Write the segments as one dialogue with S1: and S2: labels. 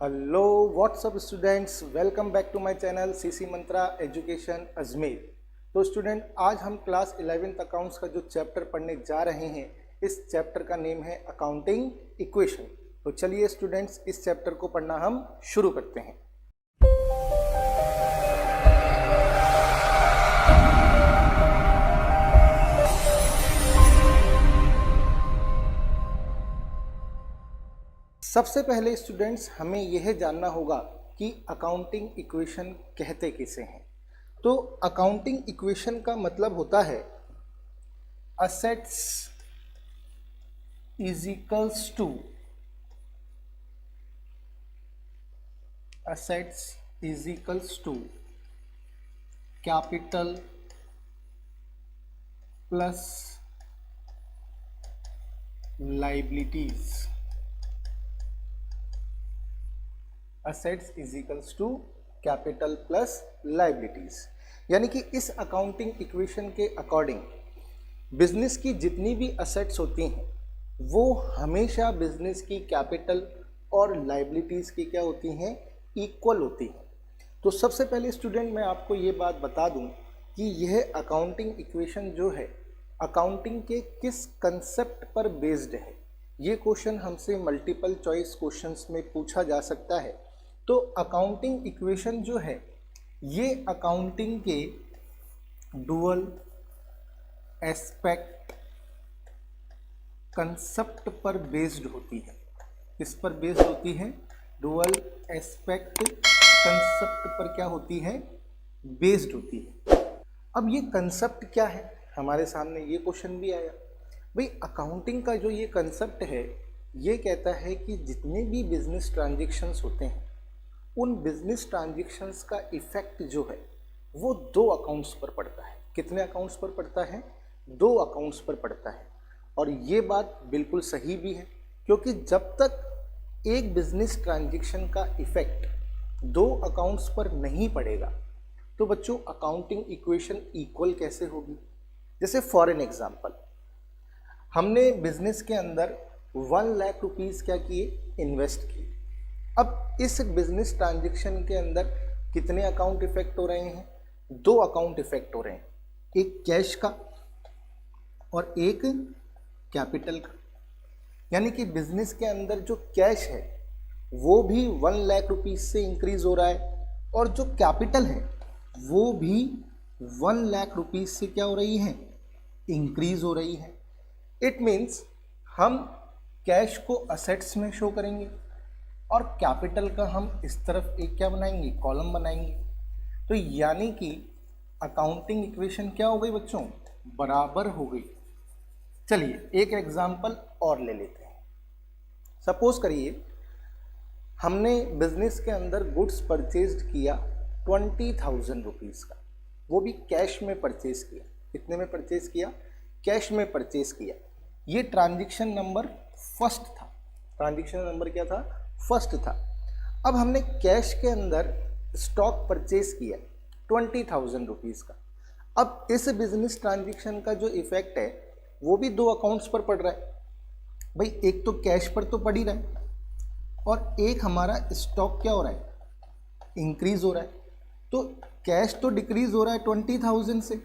S1: Hello what's up students, welcome back to my channel CC Mantra education Ajmer. तो student, आज हम class 11th accounts का जो चैप्टर पढ़ने जा रहे हैं, इस चैप्टर का नेम है अकाउंटिंग इक्वेशन। तो चलिए स्टूडेंट्स, इस चैप्टर को पढ़ना हम शुरू करते हैं। सबसे पहले स्टूडेंट्स, हमें यह जानना होगा कि अकाउंटिंग इक्वेशन कहते किसे हैं। तो अकाउंटिंग इक्वेशन का मतलब होता है assets is equals to capital plus liabilities. Assets is equals to capital plus liabilities, यानी कि इस अकाउंटिंग इक्वेशन के अकॉर्डिंग बिजनेस की जितनी भी असेट्स होती हैं वो हमेशा बिजनेस की कैपिटल और लाइबिलिटीज की क्या होती हैं, इक्वल होती हैं। तो सबसे पहले स्टूडेंट, मैं आपको ये बात बता दूं कि यह अकाउंटिंग इक्वेशन जो है अकाउंटिंग के किस कंसेप्ट पर बेस्ड है। ये क्वेश्चन हमसे मल्टीपल चॉइस क्वेश्चंस में पूछा जा सकता है। तो अकाउंटिंग इक्वेशन जो है ये अकाउंटिंग के डुअल एस्पेक्ट कंसेप्ट पर बेस्ड होती है। किस पर बेस्ड होती है? डुअल एस्पेक्ट कंसेप्ट पर क्या होती है, बेस्ड होती है। अब ये कंसेप्ट क्या है, हमारे सामने ये क्वेश्चन भी आया। भाई, अकाउंटिंग का जो ये कंसेप्ट है ये कहता है कि जितने भी बिजनेस ट्रांजैक्शंस होते हैं उन बिजनेस ट्रांजैक्शंस का इफेक्ट जो है वो दो अकाउंट्स पर पड़ता है। कितने अकाउंट्स पर पड़ता है? दो अकाउंट्स पर पड़ता है। और ये बात बिल्कुल सही भी है, क्योंकि जब तक एक बिजनेस ट्रांजैक्शन का इफेक्ट दो अकाउंट्स पर नहीं पड़ेगा तो बच्चों अकाउंटिंग इक्वेशन इक्वल कैसे होगी। जैसे फॉर एन एग्जाम्पल, हमने बिजनेस के अंदर 1 लाख रुपीज़ क्या किए, इन्वेस्ट किए। अब इस बिजनेस ट्रांजैक्शन के अंदर कितने अकाउंट इफेक्ट हो रहे हैं? दो अकाउंट इफेक्ट हो रहे हैं, एक कैश का और एक कैपिटल का। यानी कि बिजनेस के अंदर जो कैश है वो भी 1 लाख रुपीज़ से इंक्रीज हो रहा है और जो कैपिटल है वो भी 1 लाख रुपीज़ से क्या हो रही है, इंक्रीज हो रही है। इट मीन्स हम कैश को असेट्स में शो करेंगे और कैपिटल का हम इस तरफ एक क्या बनाएंगे, कॉलम बनाएंगे। तो यानी कि अकाउंटिंग इक्वेशन क्या हो गई बच्चों, बराबर हो गई। चलिए एक एग्जांपल और ले लेते हैं। सपोज करिए हमने बिजनेस के अंदर गुड्स परचेज्ड किया 20,000 रुपीज़ का, वो भी कैश में परचेज किया। कितने में परचेज किया? कैश में परचेज किया। ये ट्रांजैक्शन नंबर फर्स्ट था। ट्रांजैक्शन नंबर क्या था? फर्स्ट था। अब हमने कैश के अंदर स्टॉक परचेज किया 20,000 रुपीज़ का। अब इस बिजनेस ट्रांजैक्शन का जो इफेक्ट है वो भी दो अकाउंट्स पर पड़ रहा है। भाई, एक तो कैश पर तो पड़ ही रहा है और एक हमारा स्टॉक क्या हो रहा है, इंक्रीज हो रहा है। तो कैश तो डिक्रीज हो रहा है 20,000 से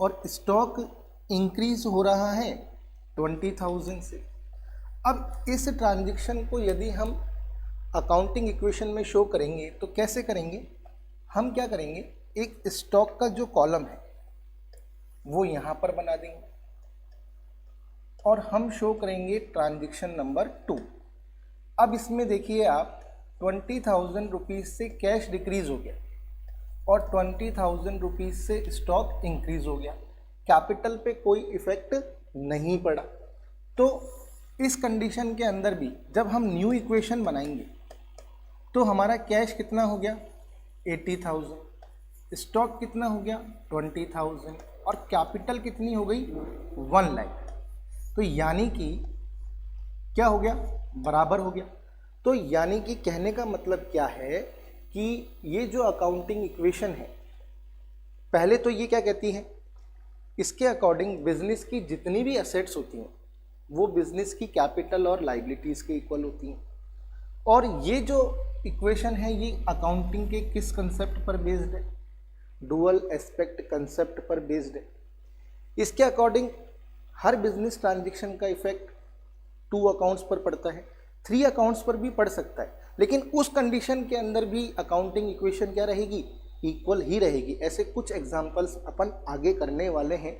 S1: और स्टॉक इंक्रीज हो रहा है 20,000 से। अब इस ट्रांजैक्शन को यदि हम अकाउंटिंग इक्वेशन में शो करेंगे तो कैसे करेंगे? हम क्या करेंगे, एक स्टॉक का जो कॉलम है वो यहाँ पर बना देंगे और हम शो करेंगे ट्रांजैक्शन नंबर 2। अब इसमें देखिए आप, 20,000 रुपीज़ से कैश डिक्रीज हो गया और 20,000 रुपीज़ से स्टॉक इंक्रीज हो गया। कैपिटल पे कोई इफेक्ट नहीं पड़ा। तो इस कंडीशन के अंदर भी जब हम न्यू इक्वेशन बनाएंगे तो हमारा कैश कितना हो गया, 80,000, स्टॉक कितना हो गया, 20,000 और कैपिटल कितनी हो गई, 1 लाख। तो यानी कि क्या हो गया, बराबर हो गया। तो यानी कि कहने का मतलब क्या है कि ये जो अकाउंटिंग इक्वेशन है, पहले तो ये क्या कहती है, इसके अकॉर्डिंग बिजनेस की जितनी भी असेट्स होती हैं वो बिजनेस की कैपिटल और लाइबिलिटीज़ के इक्वल होती हैं। और ये जो इक्वेशन है ये अकाउंटिंग के किस कंसेप्ट पर बेस्ड है? डुअल एस्पेक्ट कंसेप्ट पर बेस्ड है। इसके अकॉर्डिंग हर बिजनेस ट्रांजैक्शन का इफेक्ट 2 अकाउंट्स पर पड़ता है, 3 अकाउंट्स पर भी पड़ सकता है, लेकिन उस कंडीशन के अंदर भी अकाउंटिंग इक्वेशन क्या रहेगी? इक्वल ही रहेगी। ऐसे कुछ एग्जांपल्स अपन आगे करने वाले हैं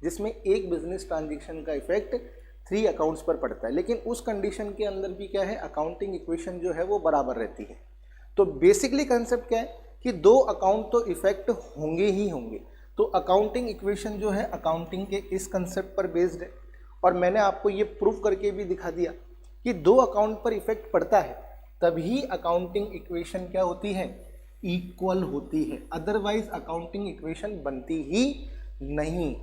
S1: जिसमें एक बिजनेस ट्रांजैक्शन का इफेक्ट 3 अकाउंट्स पर पड़ता है, लेकिन उस कंडीशन के अंदर भी क्या है? अकाउंटिंग इक्वेशन जो है वो बराबर रहती है। तो बेसिकली कंसेप्ट क्या है कि 2 अकाउंट तो इफेक्ट होंगे ही होंगे। तो अकाउंटिंग इक्वेशन जो है अकाउंटिंग के इस कंसेप्ट पर बेस्ड है, और मैंने आपको ये प्रूफ करके भी दिखा दिया कि 2 अकाउंट पर इफेक्ट पड़ता है तभी अकाउंटिंग इक्वेशन क्या होती है? इक्वल होती है, अदरवाइज अकाउंटिंग इक्वेशन बनती ही नहीं।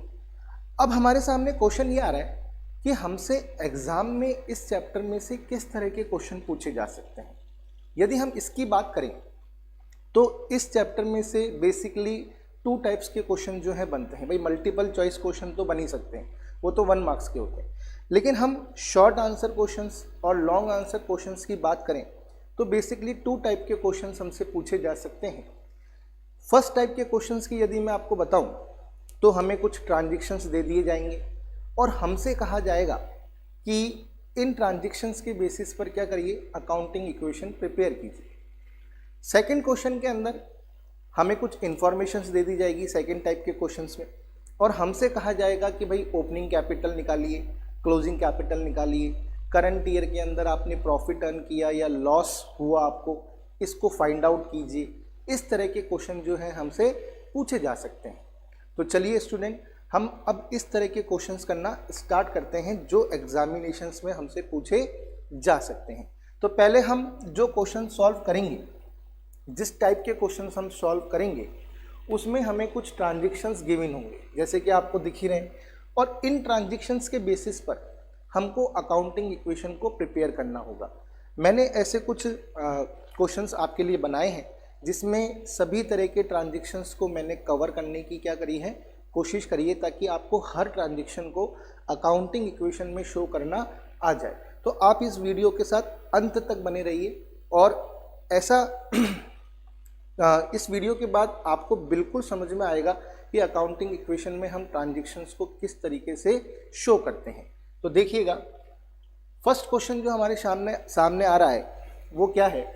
S1: अब हमारे सामने क्वेश्चन ये आ रहा है कि हमसे एग्जाम में इस चैप्टर में से किस तरह के क्वेश्चन पूछे जा सकते हैं। यदि हम इसकी बात करें तो इस चैप्टर में से बेसिकली 2 टाइप्स के क्वेश्चन जो है बनते हैं। भाई मल्टीपल चॉइस क्वेश्चन तो बन ही सकते हैं, वो तो 1 मार्क्स के होते हैं, लेकिन हम शॉर्ट आंसर क्वेश्चंस और लॉन्ग आंसर क्वेश्चंस की बात करें तो बेसिकली 2 टाइप के क्वेश्चंस हमसे पूछे जा सकते हैं। फर्स्ट टाइप के क्वेश्चंस की यदि मैं आपको बताऊं तो हमें कुछ ट्रांजैक्शंस दे दिए जाएंगे और हमसे कहा जाएगा कि इन ट्रांजैक्शंस के बेसिस पर क्या करिए? अकाउंटिंग इक्वेशन प्रिपेयर कीजिए। सेकंड क्वेश्चन के अंदर हमें कुछ इंफॉर्मेशंस दे दी जाएगी सेकंड टाइप के क्वेश्चंस में, और हमसे कहा जाएगा कि भाई ओपनिंग कैपिटल निकालिए, क्लोजिंग कैपिटल निकालिए, करंट ईयर के अंदर आपने प्रॉफिट अर्न किया या लॉस हुआ आपको, इसको फाइंड आउट कीजिए। इस तरह के क्वेश्चन जो हैं हमसे पूछे जा सकते हैं। तो चलिए स्टूडेंट, हम अब इस तरह के क्वेश्चंस करना स्टार्ट करते हैं जो एग्जामिनेशंस में हमसे पूछे जा सकते हैं। तो पहले हम जो क्वेश्चन सॉल्व करेंगे, जिस टाइप के क्वेश्चंस हम सॉल्व करेंगे उसमें हमें कुछ ट्रांजैक्शंस गिवन होंगे जैसे कि आपको दिख ही रहे हैं, और इन ट्रांजैक्शंस के बेसिस पर हमको अकाउंटिंग इक्वेशन को प्रिपेयर करना होगा। मैंने ऐसे कुछ क्वेश्चंस आपके लिए बनाए हैं जिसमें सभी तरह के ट्रांजैक्शंस को मैंने कवर करने की क्या करी है? कोशिश करिए, ताकि आपको हर ट्रांजैक्शन को अकाउंटिंग इक्वेशन में शो करना आ जाए। तो आप इस वीडियो के साथ अंत तक बने रहिए, और ऐसा इस वीडियो के बाद आपको बिल्कुल समझ में आएगा कि अकाउंटिंग इक्वेशन में हम ट्रांजैक्शंस को किस तरीके से शो करते हैं। तो देखिएगा, फर्स्ट क्वेश्चन जो हमारे सामने आ रहा है वो क्या है?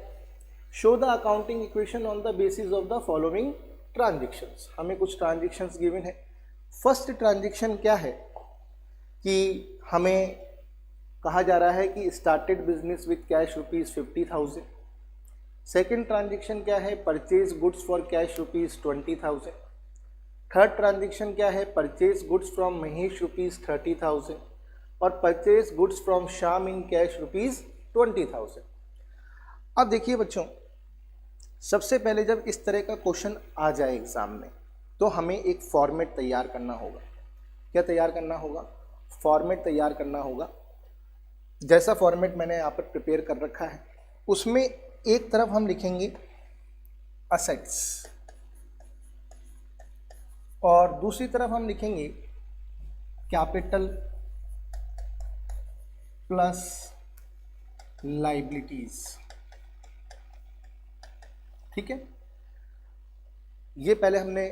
S1: Show the accounting equation on the basis of the following transactions. हमें कुछ ट्रांजैक्शंस गिवन है। फर्स्ट ट्रांजैक्शन क्या है कि हमें कहा जा रहा है कि started business with cash ₹50,000। Second transaction क्या है? Purchase goods for cash ₹20,000। Third transaction क्या है? परचेज गुड्स फ्रॉम महेश ₹30,000 और purchase goods from Shyam in cash ₹20,000। अब देखिए बच्चों, सबसे पहले जब इस तरह का क्वेश्चन आ जाए एग्जाम में तो हमें एक फॉर्मेट तैयार करना होगा। क्या तैयार करना होगा? फॉर्मेट तैयार करना होगा। जैसा फॉर्मेट मैंने यहाँ पर प्रिपेयर कर रखा है उसमें एक तरफ हम लिखेंगे असेट्स और दूसरी तरफ हम लिखेंगे कैपिटल प्लस लाइबिलिटीज। ठीक है, ये पहले हमने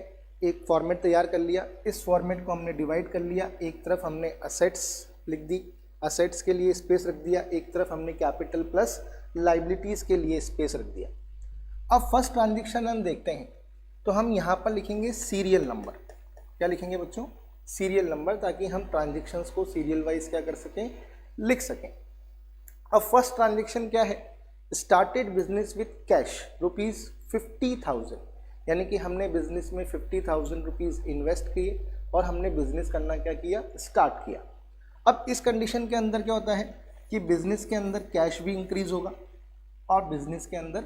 S1: एक फॉर्मेट तैयार कर लिया। इस फॉर्मेट को हमने डिवाइड कर लिया। एक तरफ हमने असेट्स लिख दी, असेट्स के लिए स्पेस रख दिया, एक तरफ हमने कैपिटल प्लस लाइबिलिटीज के लिए स्पेस रख दिया। अब फर्स्ट ट्रांजैक्शन हम देखते हैं तो हम यहाँ पर लिखेंगे सीरियल नंबर। क्या लिखेंगे बच्चों? सीरियल नंबर, ताकि हम ट्रांजैक्शंस को सीरियल वाइज क्या कर सकें? लिख सकें। अब फर्स्ट ट्रांजैक्शन क्या है? स्टार्टेड बिजनेस विथ कैश ₹50,000, यानी कि हमने बिजनेस में ₹50,000 इन्वेस्ट किए और हमने बिजनेस करना क्या किया? स्टार्ट किया। अब इस कंडीशन के अंदर क्या होता है कि बिजनेस के अंदर कैश भी इंक्रीज होगा और बिजनेस के अंदर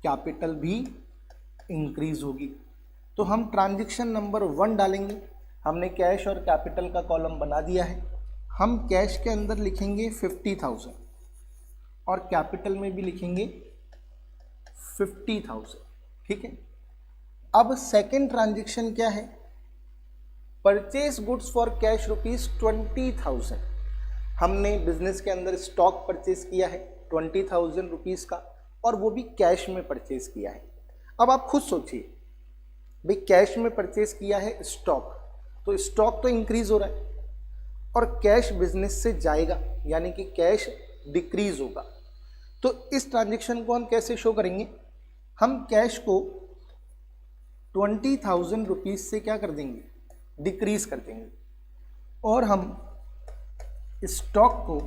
S1: कैपिटल भी इंक्रीज होगी। तो हम ट्रांजैक्शन नंबर 1 डालेंगे। हमने कैश और कैपिटल का कॉलम बना दिया है। हम कैश के अंदर लिखेंगे 50,000 और कैपिटल में भी लिखेंगे 50,000। ठीक है, अब सेकेंड ट्रांजैक्शन क्या है? Purchase goods for cash ₹20,000। हमने बिजनेस के अंदर स्टॉक परचेज किया है 20,000 रुपीज़ का, और वो भी कैश में परचेज किया है। अब आप खुद सोचिए भाई, कैश में परचेज किया है स्टॉक, तो स्टॉक तो इंक्रीज हो रहा है और कैश बिजनेस से जाएगा, यानी कि कैश डिक्रीज होगा। तो इस ट्रांजेक्शन को हम कैसे शो करेंगे? हम कैश को 20,000 रुपीज़ से क्या कर देंगे? डिक्रीज कर देंगे, और हम स्टॉक को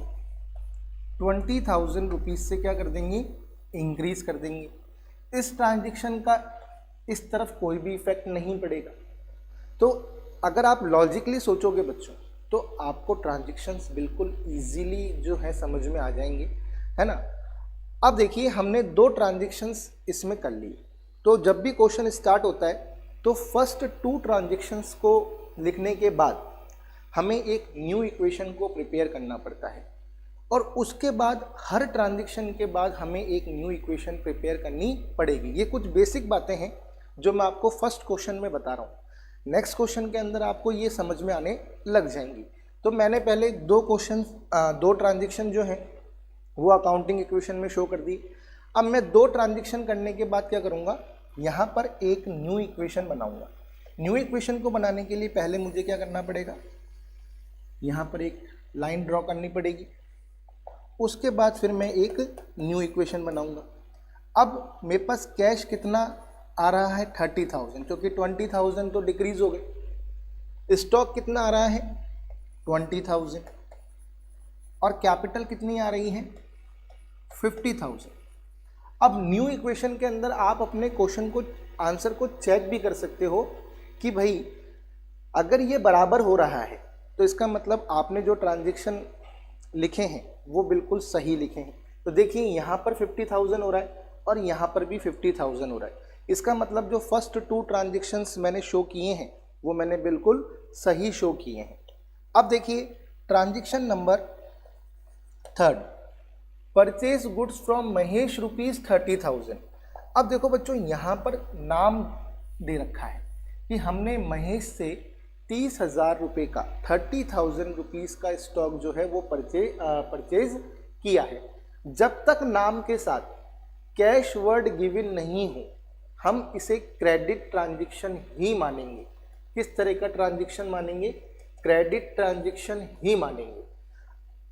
S1: 20,000 रुपीज़ से क्या कर देंगे? इंक्रीज कर देंगे। इस ट्रांजेक्शन का इस तरफ कोई भी इफेक्ट नहीं पड़ेगा। तो अगर आप लॉजिकली सोचोगे बच्चों, तो आपको ट्रांजेक्शन्स बिल्कुल इजीली जो है समझ में आ जाएंगे, है ना। अब देखिए, हमने 2 ट्रांजेक्शन्स इसमें कर ली। तो जब भी क्वेश्चन स्टार्ट होता है तो फर्स्ट 2 ट्रांजेक्शन्स को लिखने के बाद हमें एक न्यू इक्वेशन को प्रिपेयर करना पड़ता है, और उसके बाद हर ट्रांजेक्शन के बाद हमें एक न्यू इक्वेशन प्रिपेयर करनी पड़ेगी। ये कुछ बेसिक बातें हैं जो मैं आपको फर्स्ट क्वेश्चन में बता रहा हूँ। नेक्स्ट क्वेश्चन के अंदर आपको ये समझ में आने लग जाएंगी। तो मैंने पहले 2 ट्रांजेक्शन जो हैं वो अकाउंटिंग इक्वेशन में शो कर दी। अब मैं 2 ट्रांजेक्शन करने के बाद क्या करूँगा? यहाँ पर एक न्यू इक्वेशन बनाऊँगा। न्यू इक्वेशन को बनाने के लिए पहले मुझे क्या करना पड़ेगा? यहाँ पर एक लाइन ड्रॉ करनी पड़ेगी। उसके बाद फिर मैं एक न्यू इक्वेशन बनाऊँगा। अब मेरे पास कैश कितना आ रहा है? 30,000, क्योंकि 20,000 तो डिक्रीज हो गए। स्टॉक कितना आ रहा है? 20,000, और कैपिटल कितनी आ रही है? 50,000। अब न्यू इक्वेशन के अंदर आप अपने क्वेश्चन को, आंसर को चेक भी कर सकते हो कि भाई अगर ये बराबर हो रहा है तो इसका मतलब आपने जो ट्रांजेक्शन लिखे हैं वो बिल्कुल सही लिखे हैं। तो देखिए, यहाँ पर 50,000 हो रहा है और यहाँ पर भी 50,000 हो रहा है। इसका मतलब जो फर्स्ट 2 ट्रांजेक्शन्स मैंने शो किए हैं वो मैंने बिल्कुल सही शो किए हैं। अब देखिए, transaction number 3, purchase goods from Mahesh ₹30,000। अब देखो बच्चों, यहाँ पर नाम दे रखा है कि हमने महेश से 30,000 रुपये का 30,000 रुपीज़ का स्टॉक जो है वो परचेज किया है। जब तक नाम के साथ कैश वर्ड गिवन नहीं हो, हम इसे क्रेडिट ट्रांजेक्शन ही मानेंगे। किस तरह का ट्रांजेक्शन मानेंगे? क्रेडिट ट्रांजेक्शन ही मानेंगे।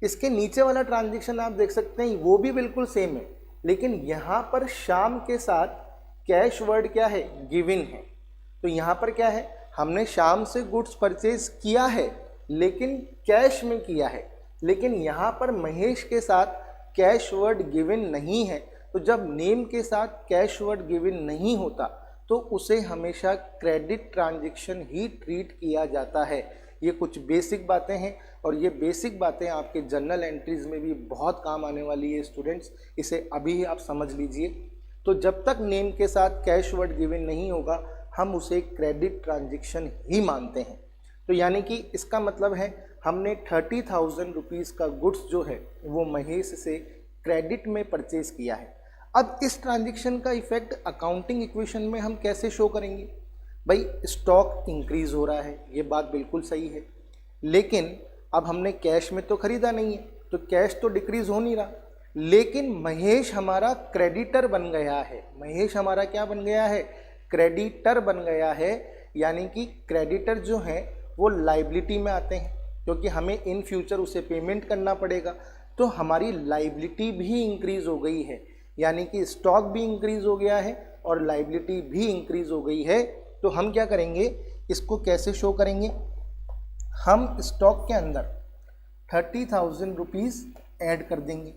S1: इसके नीचे वाला ट्रांजेक्शन आप देख सकते हैं, वो भी बिल्कुल सेम है, लेकिन यहाँ पर शाम के साथ कैश वर्ड क्या है? गिवन है। तो यहाँ पर क्या है? हमने शाम से गुड्स परचेज किया है लेकिन कैश में किया है, लेकिन यहाँ पर महेश के साथ कैश वर्ड गिवन नहीं है। तो जब नेम के साथ कैश वर्ड गिवन नहीं होता तो उसे हमेशा क्रेडिट ट्रांजेक्शन ही ट्रीट किया जाता है। ये कुछ बेसिक बातें हैं, और ये बेसिक बातें आपके जर्नल एंट्रीज में भी बहुत काम आने वाली है स्टूडेंट्स, इसे अभी ही आप समझ लीजिए। तो जब तक नेम के साथ कैश वर्ड गिवन नहीं होगा हम उसे क्रेडिट ट्रांजेक्शन ही मानते हैं। तो यानी कि इसका मतलब है हमने 30,000 रुपीज़ का गुड्स जो है वो महेश से क्रेडिट में परचेज किया है। अब इस ट्रांजेक्शन का इफेक्ट अकाउंटिंग इक्वेशन में हम कैसे शो करेंगे? भाई, स्टॉक इंक्रीज हो रहा है, ये बात बिल्कुल सही है, लेकिन अब हमने कैश में तो खरीदा नहीं है, तो कैश तो डिक्रीज हो नहीं रहा, लेकिन महेश हमारा क्रेडिटर बन गया है। महेश हमारा क्या बन गया है? क्रेडिटर बन गया है। यानी कि क्रेडिटर जो है वो लाइबिलिटी में आते हैं, क्योंकि हमें इन फ्यूचर उसे पेमेंट करना पड़ेगा। तो हमारी लाइबिलिटी भी इंक्रीज हो गई है, यानी कि स्टॉक भी इंक्रीज हो गया है और लाइबिलिटी भी इंक्रीज हो गई है। तो हम क्या करेंगे? इसको कैसे शो करेंगे? हम स्टॉक के अंदर 30,000 रुपीज़ ऐड कर देंगे,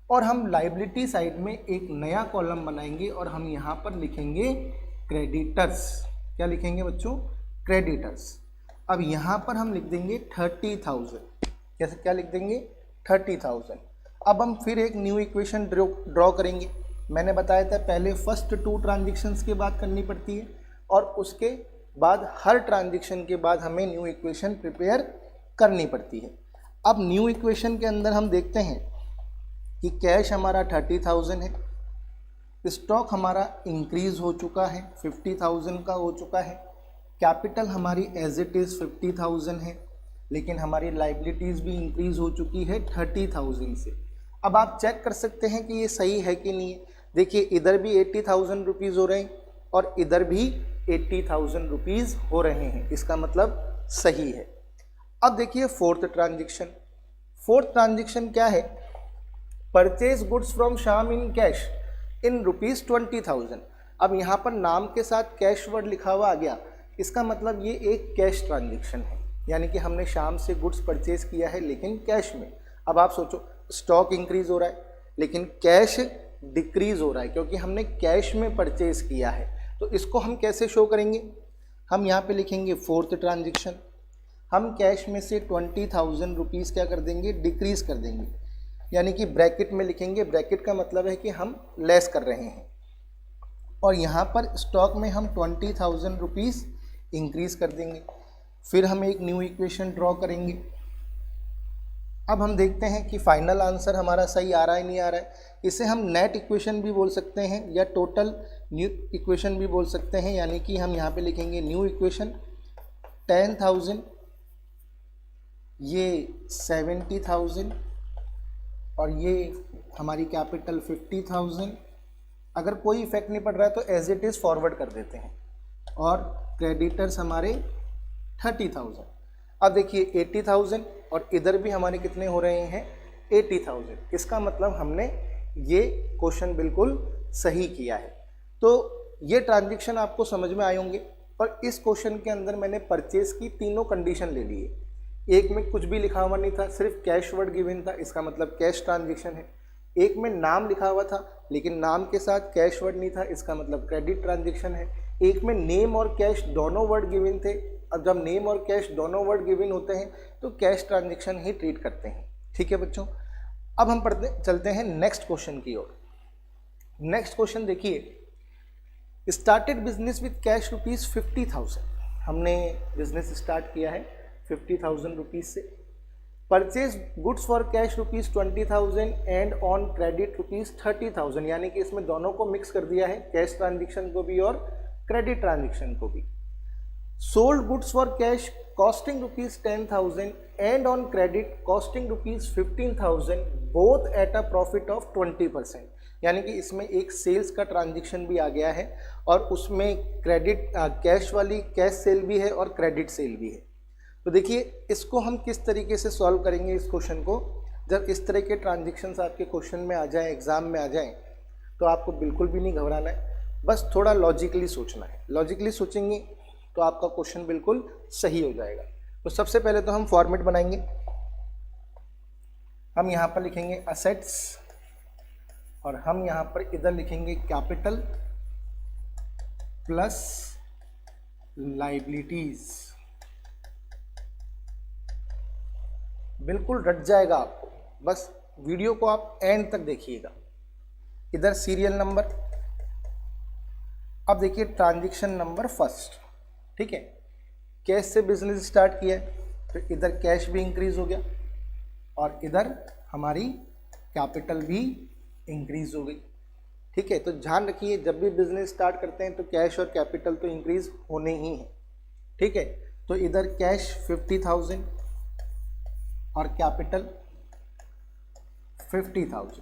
S1: और हम लाइबिलिटी साइड में एक नया कॉलम बनाएंगे और हम यहाँ पर लिखेंगे क्रेडिटर्स। क्या लिखेंगे बच्चों? क्रेडिटर्स। अब यहाँ पर हम लिख देंगे 30,000। कैसे? क्या लिख देंगे? 30,000। अब हम फिर एक न्यू इक्वेशन ड्रॉ करेंगे। मैंने बताया था पहले फर्स्ट 2 ट्रांजेक्शन्स की बात करनी पड़ती है, और उसके बाद हर ट्रांजेक्शन के बाद हमें न्यू इक्वेशन प्रिपेयर करनी पड़ती है। अब न्यू इक्वेशन के अंदर हम देखते हैं कि कैश हमारा 30,000 है, स्टॉक हमारा इंक्रीज हो चुका है, 50,000 का हो चुका है, कैपिटल हमारी एज इट इज़ 50,000 है, लेकिन हमारी लाइबिलिटीज़ भी इंक्रीज हो चुकी है 30,000 से। अब आप चेक कर सकते हैं कि ये सही है कि नहीं है। देखिए इधर भी 80,000 रुपीज़ हो रहे हैं और इधर भी 80,000 रुपीज़ हो रहे हैं, इसका मतलब सही है। अब देखिए फोर्थ ट्रांजेक्शन। फोर्थ ट्रांजेक्शन क्या है? Purchase goods from Shyam in cash in ₹20,000। अब यहाँ पर नाम के साथ कैश वर्ड लिखा हुआ आ गया, इसका मतलब ये एक कैश ट्रांजेक्शन है, यानी कि हमने श्याम से गुड्स परचेज किया है लेकिन कैश में। अब आप सोचो, स्टॉक इंक्रीज हो रहा है लेकिन कैश डिक्रीज हो रहा है क्योंकि हमने कैश में परचेज किया है। तो इसको हम कैसे शो करेंगे? हम यहाँ पे लिखेंगे फोर्थ ट्रांजेक्शन। हम कैश में से 20,000 रुपीज़ क्या कर देंगे? डिक्रीज कर देंगे, यानी कि ब्रैकेट में लिखेंगे। ब्रैकेट का मतलब है कि हम लेस कर रहे हैं, और यहाँ पर स्टॉक में हम 20,000 रुपीज़ इंक्रीज कर देंगे। फिर हम एक न्यू इक्वेशन ड्रॉ करेंगे। अब हम देखते हैं कि फाइनल आंसर हमारा सही आ रहा है नहीं आ रहा है। इसे हम नेट इक्वेशन भी बोल सकते हैं या टोटल न्यू इक्वेशन भी बोल सकते हैं, यानी कि हम यहाँ पे लिखेंगे न्यू इक्वेशन 10,000, ये 70,000 और ये हमारी कैपिटल 50,000। अगर कोई इफेक्ट नहीं पड़ रहा है तो एज इट इज़ फॉरवर्ड कर देते हैं, और क्रेडिटर्स हमारे 30,000। अब देखिए 80,000 और इधर भी हमारे कितने हो रहे हैं? 80,000। इसका मतलब हमने ये क्वेश्चन बिल्कुल सही किया है। तो ये ट्रांजेक्शन आपको समझ में आए होंगे, और इस क्वेश्चन के अंदर मैंने परचेज की तीनों कंडीशन ले ली है। एक में कुछ भी लिखा हुआ नहीं था, सिर्फ कैश वर्ड गिवन था, इसका मतलब कैश ट्रांजेक्शन है। एक में नाम लिखा हुआ था लेकिन नाम के साथ कैश वर्ड नहीं था, इसका मतलब क्रेडिट ट्रांजेक्शन है। एक में नेम और कैश दोनों वर्ड गिवन थे। अब जब नेम और कैश दोनों वर्ड गिवन होते हैं तो कैश ट्रांजेक्शन ही ट्रीट करते हैं। ठीक है बच्चों, अब हम चलते हैं नेक्स्ट क्वेश्चन की ओर। नेक्स्ट क्वेश्चन देखिए, स्टार्टेड बिजनेस विद कैश ₹50,000। हमने बिजनेस स्टार्ट किया है 50,000 रुपीज़ से। Purchase goods for cash ₹20,000 and on credit ₹30,000, यानी कि इसमें दोनों को मिक्स कर दिया है, कैश ट्रांजेक्शन को भी और क्रेडिट ट्रांजेक्शन को भी। Sold goods for cash costing ₹10,000 and on credit costing ₹15,000, both at a profit of 20%, यानी कि इसमें एक सेल्स का ट्रांजेक्शन भी आ गया है और उसमें क्रेडिट कैश वाली कैश सेल भी है और क्रेडिट सेल भी है। तो देखिए इसको हम किस तरीके से सॉल्व करेंगे इस क्वेश्चन को। जब इस तरह के ट्रांजेक्शन्स आपके क्वेश्चन में आ जाएं, एग्जाम में आ जाएं, तो आपको बिल्कुल भी नहीं घबराना है, बस थोड़ा लॉजिकली सोचना है। लॉजिकली सोचेंगे तो आपका क्वेश्चन बिल्कुल सही हो जाएगा। तो सबसे पहले तो हम फॉर्मेट बनाएंगे। हम यहाँ पर लिखेंगे असेट्स और हम यहाँ पर इधर लिखेंगे कैपिटल प्लस लाइबिलिटीज। बिल्कुल रट जाएगा आपको, बस वीडियो को आप एंड तक देखिएगा। इधर सीरियल नंबर, अब देखिए ट्रांजेक्शन नंबर फर्स्ट, ठीक है। कैश से बिजनेस स्टार्ट किया है तो इधर कैश भी इंक्रीज हो गया और इधर हमारी कैपिटल भी इंक्रीज हो गई, ठीक है। तो ध्यान रखिए जब भी बिजनेस स्टार्ट करते हैं तो कैश और कैपिटल तो इंक्रीज होने ही हैं, ठीक है। तो इधर कैश 50,000 और कैपिटल 50,000,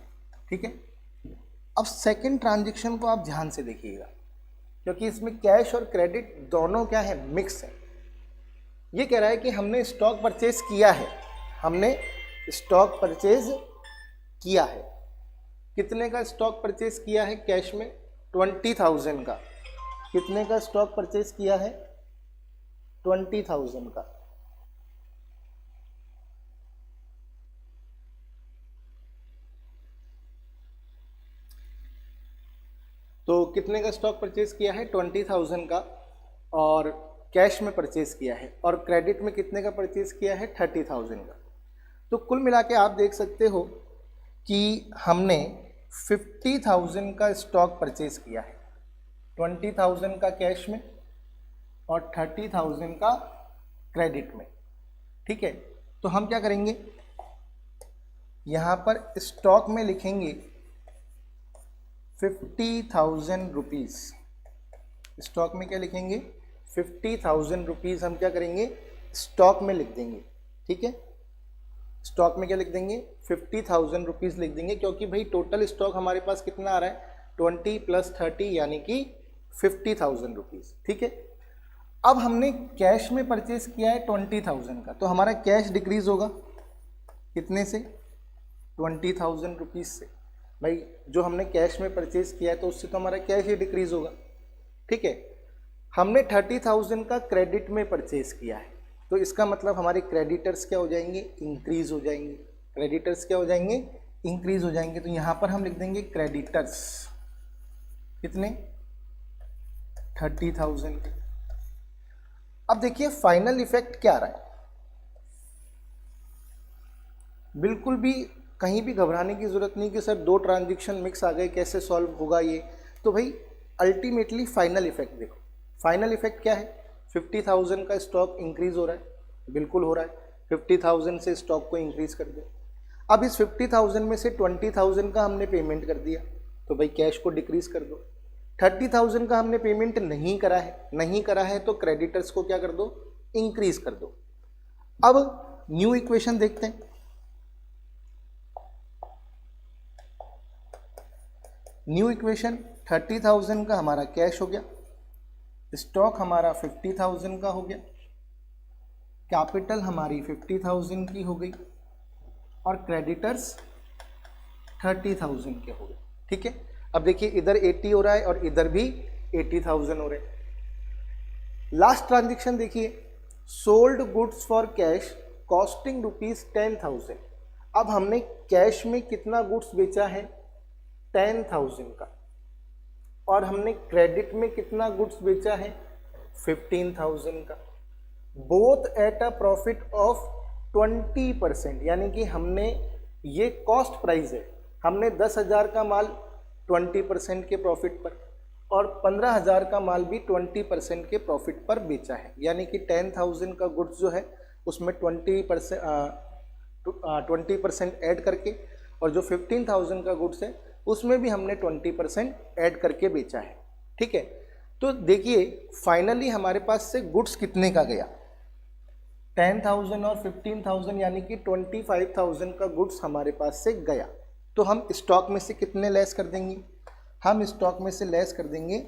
S1: ठीक है। अब सेकंड ट्रांजेक्शन को आप ध्यान से देखिएगा क्योंकि इसमें कैश और क्रेडिट दोनों क्या है? मिक्स है। ये कह रहा है कि हमने स्टॉक परचेज किया है, हमने स्टॉक परचेज किया है। कितने का स्टॉक परचेज किया है? कैश में 20,000 का। कितने का स्टॉक परचेज किया है? 20,000 का। तो कितने का स्टॉक परचेज किया है? 20,000 का, और कैश में परचेज किया है, और क्रेडिट में कितने का परचेज किया है? 30,000 का। तो कुल मिला के आप देख सकते हो कि हमने 50,000 का स्टॉक परचेज किया है, 20,000 का कैश में और 30,000 का क्रेडिट में, ठीक है। तो हम क्या करेंगे, यहाँ पर स्टॉक में लिखेंगे 50,000 रुपीज़। स्टॉक में क्या लिखेंगे? 50,000 रुपीज़ हम क्या करेंगे? स्टॉक में लिख देंगे, ठीक है। स्टॉक में क्या लिख देंगे 50,000 रुपीज़ लिख देंगे, क्योंकि भाई टोटल स्टॉक हमारे पास कितना आ रहा है 20 + 30 यानी कि 50,000 रुपीज़। ठीक है, अब हमने कैश में परचेज किया है 20,000 का, तो हमारा कैश डिक्रीज होगा कितने से 20,000 रुपीज़ से। भाई जो हमने कैश में परचेज किया है तो उससे तो हमारा कैश ही डिक्रीज होगा। ठीक है, हमने 30,000 का क्रेडिट में परचेज किया है, तो इसका मतलब हमारे क्रेडिटर्स क्या हो जाएंगे इंक्रीज हो जाएंगे। क्रेडिटर्स क्या हो जाएंगे इंक्रीज हो जाएंगे, तो यहाँ पर हम लिख देंगे क्रेडिटर्स कितने 30,000। अब देखिए फाइनल इफेक्ट क्या आ रहा है, बिल्कुल भी कहीं भी घबराने की जरूरत नहीं कि सर 2 ट्रांजैक्शन मिक्स आ गए कैसे सॉल्व होगा ये। तो भाई अल्टीमेटली फाइनल इफेक्ट देखो, फाइनल इफेक्ट क्या है 50,000 का स्टॉक इंक्रीज हो रहा है, बिल्कुल हो रहा है, 50,000 से स्टॉक को इंक्रीज कर दो। अब इस 50,000 में से 20,000 का हमने पेमेंट कर दिया, तो भाई कैश को डिक्रीज कर दो। 30,000 का हमने पेमेंट नहीं करा है तो क्रेडिटर्स को क्या कर दो इंक्रीज कर दो। अब न्यू इक्वेशन देखते हैं। न्यू इक्वेशन 30,000 का हमारा कैश हो गया, स्टॉक हमारा 50,000 का हो गया, कैपिटल हमारी 50,000 की हो गई और क्रेडिटर्स 30,000 के हो गए। ठीक है, अब देखिए इधर 80 हो रहा है और इधर भी 80,000 हो रहे हैं। लास्ट ट्रांजेक्शन देखिए, sold goods for cash costing ₹10,000। अब हमने कैश में कितना गुड्स बेचा है 10,000 का, और हमने क्रेडिट में कितना गुड्स बेचा है 15,000 का, both at a profit of 20%। यानी कि हमने ये कॉस्ट प्राइस है, हमने 10,000 का माल 20% के प्रॉफिट पर और 15,000 का माल भी 20% के प्रॉफिट पर बेचा है। यानी कि 10,000 का गुड्स जो है उसमें 20% ऐड करके, और जो 15,000 का गुड्स है उसमें भी हमने 20% ऐड करके बेचा है। ठीक है, तो देखिए फाइनली हमारे पास से गुड्स कितने का गया 10,000 और 15,000 यानी कि 25,000 का गुड्स हमारे पास से गया। तो हम स्टॉक में से कितने लेस कर देंगे, हम स्टॉक में से लेस कर देंगे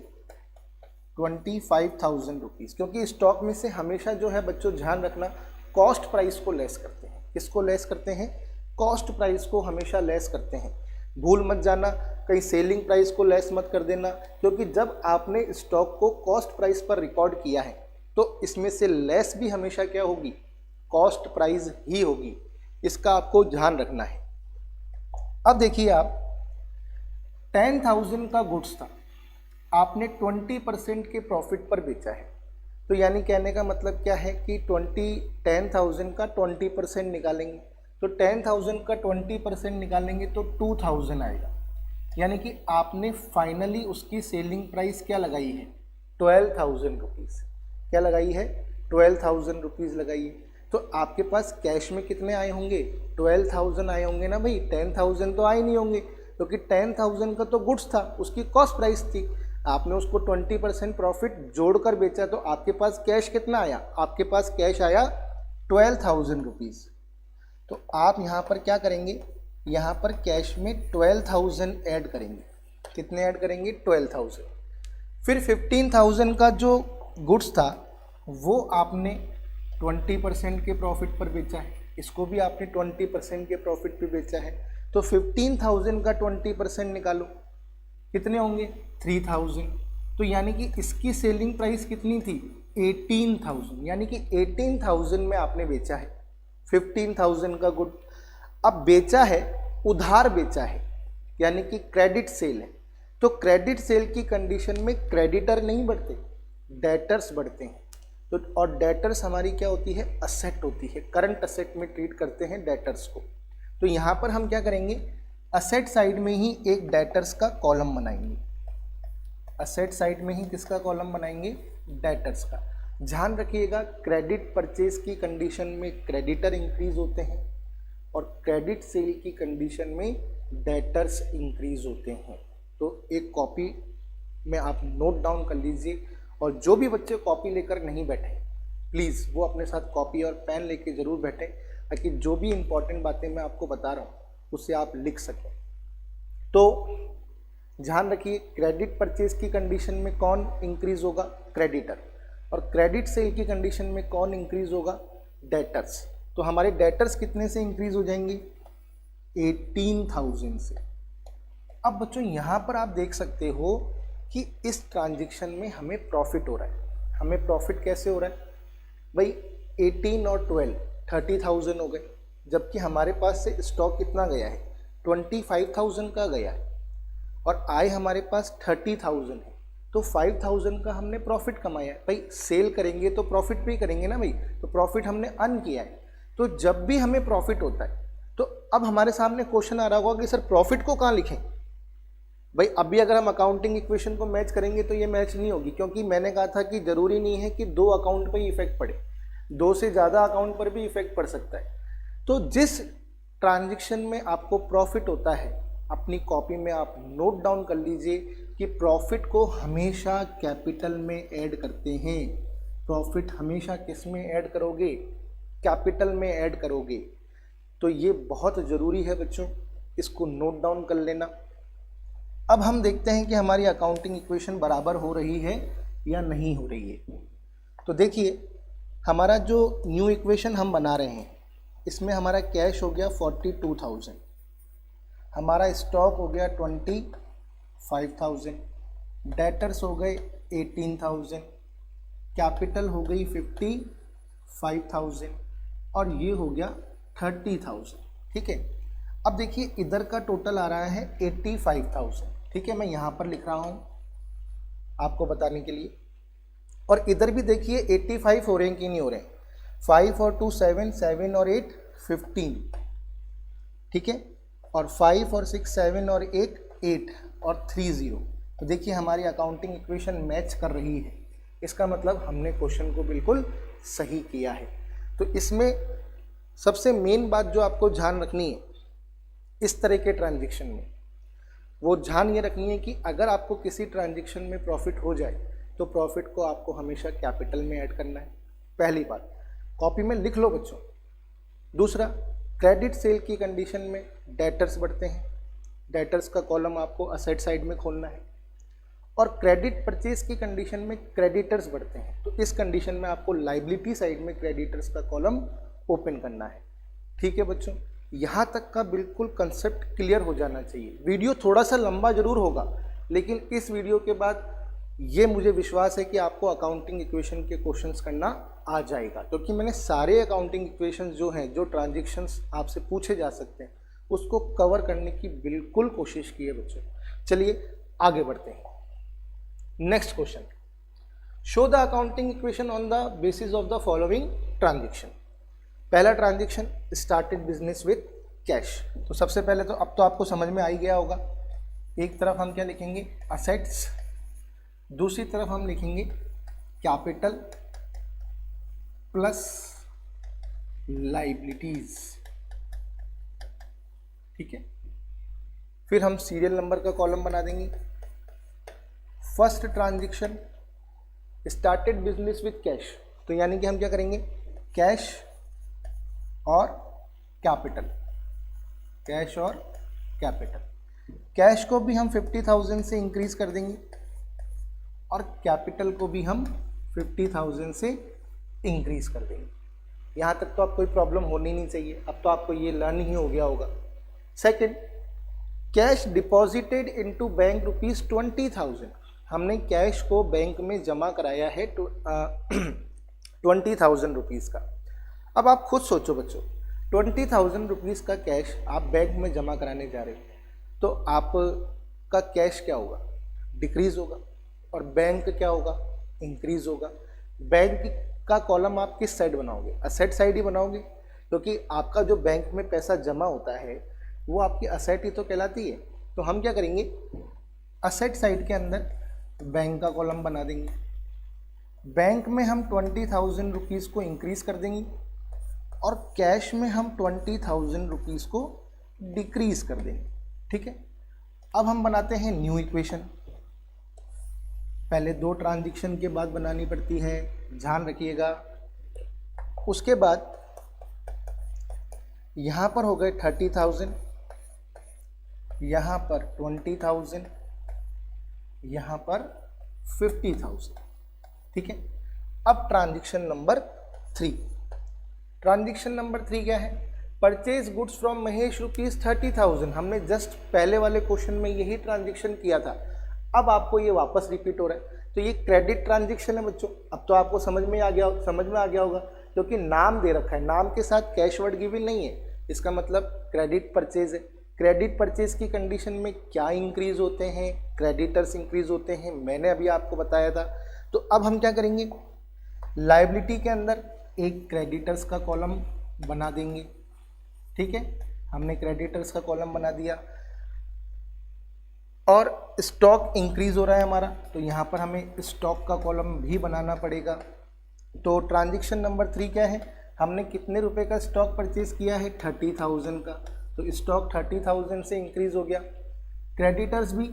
S1: 25,000 रुपीज़, क्योंकि स्टॉक में से हमेशा जो है बच्चों ध्यान रखना कॉस्ट प्राइस को लेस करते हैं। किसको लेस करते हैं कॉस्ट प्राइस को हमेशा लेस करते हैं। भूल मत जाना कहीं सेलिंग प्राइस को लेस मत कर देना, क्योंकि जब आपने स्टॉक को कॉस्ट प्राइस पर रिकॉर्ड किया है तो इसमें से लेस भी हमेशा क्या होगी कॉस्ट प्राइस ही होगी, इसका आपको ध्यान रखना है। अब देखिए आप 10,000 का गुड्स था, आपने 20% के प्रॉफिट पर बेचा है, तो यानी कहने का मतलब क्या है कि 10,000 का 20% निकालेंगे, तो 10,000 का 20% निकालेंगे तो 2,000 आएगा। यानी कि आपने फाइनली उसकी सेलिंग प्राइस क्या लगाई है 12,000 रुपीज़। क्या लगाई है 12,000 रुपीज़ लगाई है। तो आपके पास कैश में कितने आए होंगे 12,000 आए होंगे ना भाई, 10,000 तो आए नहीं होंगे, क्योंकि 10,000 का तो गुड्स था, उसकी कॉस्ट प्राइस थी, आपने उसको 20% प्रॉफिट जोड़कर बेचा, तो आपके पास कैश कितना आया, आपके पास कैश आया 12,000 रुपीज़। तो आप यहाँ पर क्या करेंगे, यहाँ पर कैश में 12,000 ऐड करेंगे। कितने ऐड करेंगे 12,000। फिर 15,000 का जो गुड्स था वो आपने 20% के प्रॉफिट पर बेचा है, इसको भी आपने 20% के प्रॉफिट पे बेचा है, तो 15,000 का 20% निकालो कितने होंगे 3,000। तो यानी कि इसकी सेलिंग प्राइस कितनी थी 18,000, यानी कि 18,000 में आपने बेचा है 15,000 का गुड। अब बेचा है उधार बेचा है, यानी कि क्रेडिट सेल है, तो क्रेडिट सेल की कंडीशन में क्रेडिटर नहीं बढ़ते डेटर्स बढ़ते हैं। तो और डेटर्स हमारी क्या होती है असेट होती है, करंट असेट में ट्रीट करते हैं डेटर्स को। तो यहाँ पर हम क्या करेंगे असेट साइड में ही एक डेटर्स का कॉलम बनाएंगे, असेट साइड में ही किसका कॉलम बनाएंगे डेटर्स का। ध्यान रखिएगा क्रेडिट परचेज की कंडीशन में क्रेडिटर इंक्रीज होते हैं और क्रेडिट सेल की कंडीशन में डेटर्स इंक्रीज होते हैं। तो एक कॉपी में आप नोट डाउन कर लीजिए, और जो भी बच्चे कॉपी लेकर नहीं बैठे प्लीज़ वो अपने साथ कॉपी और पेन लेके ज़रूर बैठें। ताकि जो भी इंपॉर्टेंट बातें मैं आपको बता रहा हूँ उसे आप लिख सकें। तो ध्यान रखिए, क्रेडिट परचेज की कंडीशन में कौन इंक्रीज होगा? क्रेडिटर। और क्रेडिट सेल की कंडीशन में कौन इंक्रीज होगा? डेटर्स। तो हमारे डेटर्स कितने से इंक्रीज हो जाएंगे? 18,000 से। अब बच्चों यहाँ पर आप देख सकते हो कि इस ट्रांजैक्शन में हमें प्रॉफिट हो रहा है। हमें प्रॉफिट कैसे हो रहा है भाई? 18 और 12 30,000 हो गए, जबकि हमारे पास से स्टॉक कितना गया है? 25,000 का गया है और आय हमारे पास 30,000 है। तो 5,000 का हमने प्रॉफिट कमाया है। भाई सेल करेंगे तो प्रॉफिट पे करेंगे ना भाई, तो प्रॉफिट हमने अर्न किया है। तो जब भी हमें प्रॉफिट होता है तो अब हमारे सामने क्वेश्चन आ रहा होगा कि सर प्रॉफिट को कहाँ लिखें? भाई अभी अगर हम अकाउंटिंग इक्वेशन को मैच करेंगे तो ये मैच नहीं होगी, क्योंकि मैंने कहा था कि जरूरी नहीं है कि 2 अकाउंट पर ही इफेक्ट पड़े, 2 से ज़्यादा अकाउंट पर भी इफेक्ट पड़ सकता है। तो जिस ट्रांजैक्शन में आपको प्रॉफिट होता है, अपनी कॉपी में आप नोट डाउन कर लीजिए कि प्रॉफिट को हमेशा कैपिटल में ऐड करते हैं। प्रॉफिट हमेशा किस में ऐड करोगे? कैपिटल में ऐड करोगे। तो ये बहुत ज़रूरी है बच्चों, इसको नोट डाउन कर लेना। अब हम देखते हैं कि हमारी अकाउंटिंग इक्वेशन बराबर हो रही है या नहीं हो रही है। तो देखिए, हमारा जो न्यू इक्वेशन हम बना रहे हैं इसमें हमारा कैश हो गया 42,000, हमारा स्टॉक हो गया 25,000, डेटर्स हो गए 18,000, कैपिटल हो गई 55,000 और ये हो गया 30,000। ठीक है, अब देखिए इधर का टोटल आ रहा है 85,000। ठीक है, मैं यहाँ पर लिख रहा हूँ आपको बताने के लिए। और इधर भी देखिए 85 हो रहे हैं कि नहीं हो रहे हैं? 5 और 2 7, 7 और 8 15। ठीक है, और 5 और 6 7 और 8 8 और 3 0। तो देखिए हमारी अकाउंटिंग इक्वेशन मैच कर रही है। इसका मतलब हमने क्वेश्चन को बिल्कुल सही किया है। तो इसमें सबसे मेन बात जो आपको ध्यान रखनी है इस तरह के ट्रांजैक्शन में, वो ध्यान ये रखनी है कि अगर आपको किसी ट्रांजैक्शन में प्रॉफिट हो जाए तो प्रॉफिट को आपको हमेशा कैपिटल में ऐड करना है। पहली बात कॉपी में लिख लो बच्चों। दूसरा, क्रेडिट सेल की कंडीशन में डेटर्स बढ़ते हैं, डेटर्स का कॉलम आपको असेट साइड में खोलना है। और क्रेडिट परचेज की कंडीशन में क्रेडिटर्स बढ़ते हैं, तो इस कंडीशन में आपको लाइबिलिटी साइड में क्रेडिटर्स का कॉलम ओपन करना है। ठीक है बच्चों, यहाँ तक का बिल्कुल कंसेप्ट क्लियर हो जाना चाहिए। वीडियो थोड़ा सा लंबा जरूर होगा, लेकिन इस वीडियो के बाद ये मुझे विश्वास है कि आपको अकाउंटिंग इक्वेशन के क्वेश्चंस करना आ जाएगा, क्योंकि मैंने सारे अकाउंटिंग इक्वेशंस जो हैं, जो ट्रांजैक्शंस आपसे पूछे जा सकते हैं, उसको कवर करने की बिल्कुल कोशिश की है बच्चों। चलिए आगे बढ़ते हैं। Next question, show the accounting equation on the basis of the following transaction. पहला transaction, started business with cash. तो सबसे पहले तो अब तो आपको समझ में आ ही गया होगा, एक तरफ हम क्या लिखेंगे? असेट्स, दूसरी तरफ हम लिखेंगे कैपिटल प्लस लाइबिलिटीज। ठीक है, फिर हम सीरियल नंबर का कॉलम बना देंगे। First transaction, started business with cash, तो यानी कि हम क्या करेंगे? कैश और कैपिटल, कैश और कैपिटल। कैश को भी हम 50,000 से इंक्रीज कर देंगे और कैपिटल को भी हम 50,000 से इंक्रीज कर देंगे। यहाँ तक तो आप कोई प्रॉब्लम होनी नहीं चाहिए, अब तो आपको ये लर्न ही हो गया होगा। Second, cash deposited into bank ₹20,000। हमने कैश को बैंक में जमा कराया है 20,000 रुपीज़ का। अब आप खुद सोचो बच्चों, 20,000 रुपीज़ का कैश आप बैंक में जमा कराने जा रहे हो, तो आपका कैश क्या होगा? डिक्रीज होगा। और बैंक क्या होगा? इंक्रीज होगा। बैंक का कॉलम आप किस साइड बनाओगे? असेट साइड ही बनाओगे, क्योंकि आपका जो बैंक में पैसा जमा होता है वो आपकी असेट ही तो कहलाती है। तो हम क्या करेंगे? असेट साइड के अंदर बैंक का कॉलम बना देंगे। बैंक में हम 20,000 रुपीज़ को इंक्रीज कर देंगे और कैश में हम 20,000 रुपीज़ को डिक्रीज कर देंगे। ठीक है, अब हम बनाते हैं न्यू इक्वेशन। पहले 2 ट्रांजैक्शन के बाद बनानी पड़ती है, ध्यान रखिएगा। उसके बाद यहाँ पर हो गए 30,000, यहाँ पर 20,000, यहाँ पर 50,000। ठीक है। अब ट्रांजैक्शन नंबर 3, ट्रांजैक्शन नंबर 3 क्या है? Purchase goods from Mahesh ₹30,000। हमने जस्ट पहले वाले क्वेश्चन में यही ट्रांजैक्शन किया था, अब आपको ये वापस रिपीट हो रहा है। तो ये क्रेडिट ट्रांजैक्शन है बच्चों। अब तो आपको समझ में आ गया होगा, क्योंकि नाम दे रखा है, नाम के साथ कैश वर्ड गिवन नहीं है, इसका मतलब क्रेडिट परचेज है। क्रेडिट परचेज की कंडीशन में क्या इंक्रीज होते हैं? क्रेडिटर्स इंक्रीज होते हैं, मैंने अभी आपको बताया था। तो अब हम क्या करेंगे, लायबिलिटी के अंदर एक क्रेडिटर्स का कॉलम बना देंगे। ठीक है, हमने क्रेडिटर्स का कॉलम बना दिया और स्टॉक इंक्रीज हो रहा है हमारा, तो यहाँ पर हमें स्टॉक का कॉलम भी बनाना पड़ेगा। तो ट्रांजैक्शन नंबर 3 क्या है? हमने कितने रुपए का स्टॉक परचेज किया है? 30,000 का। तो स्टॉक 30,000 से इंक्रीज हो गया, क्रेडिटर्स भी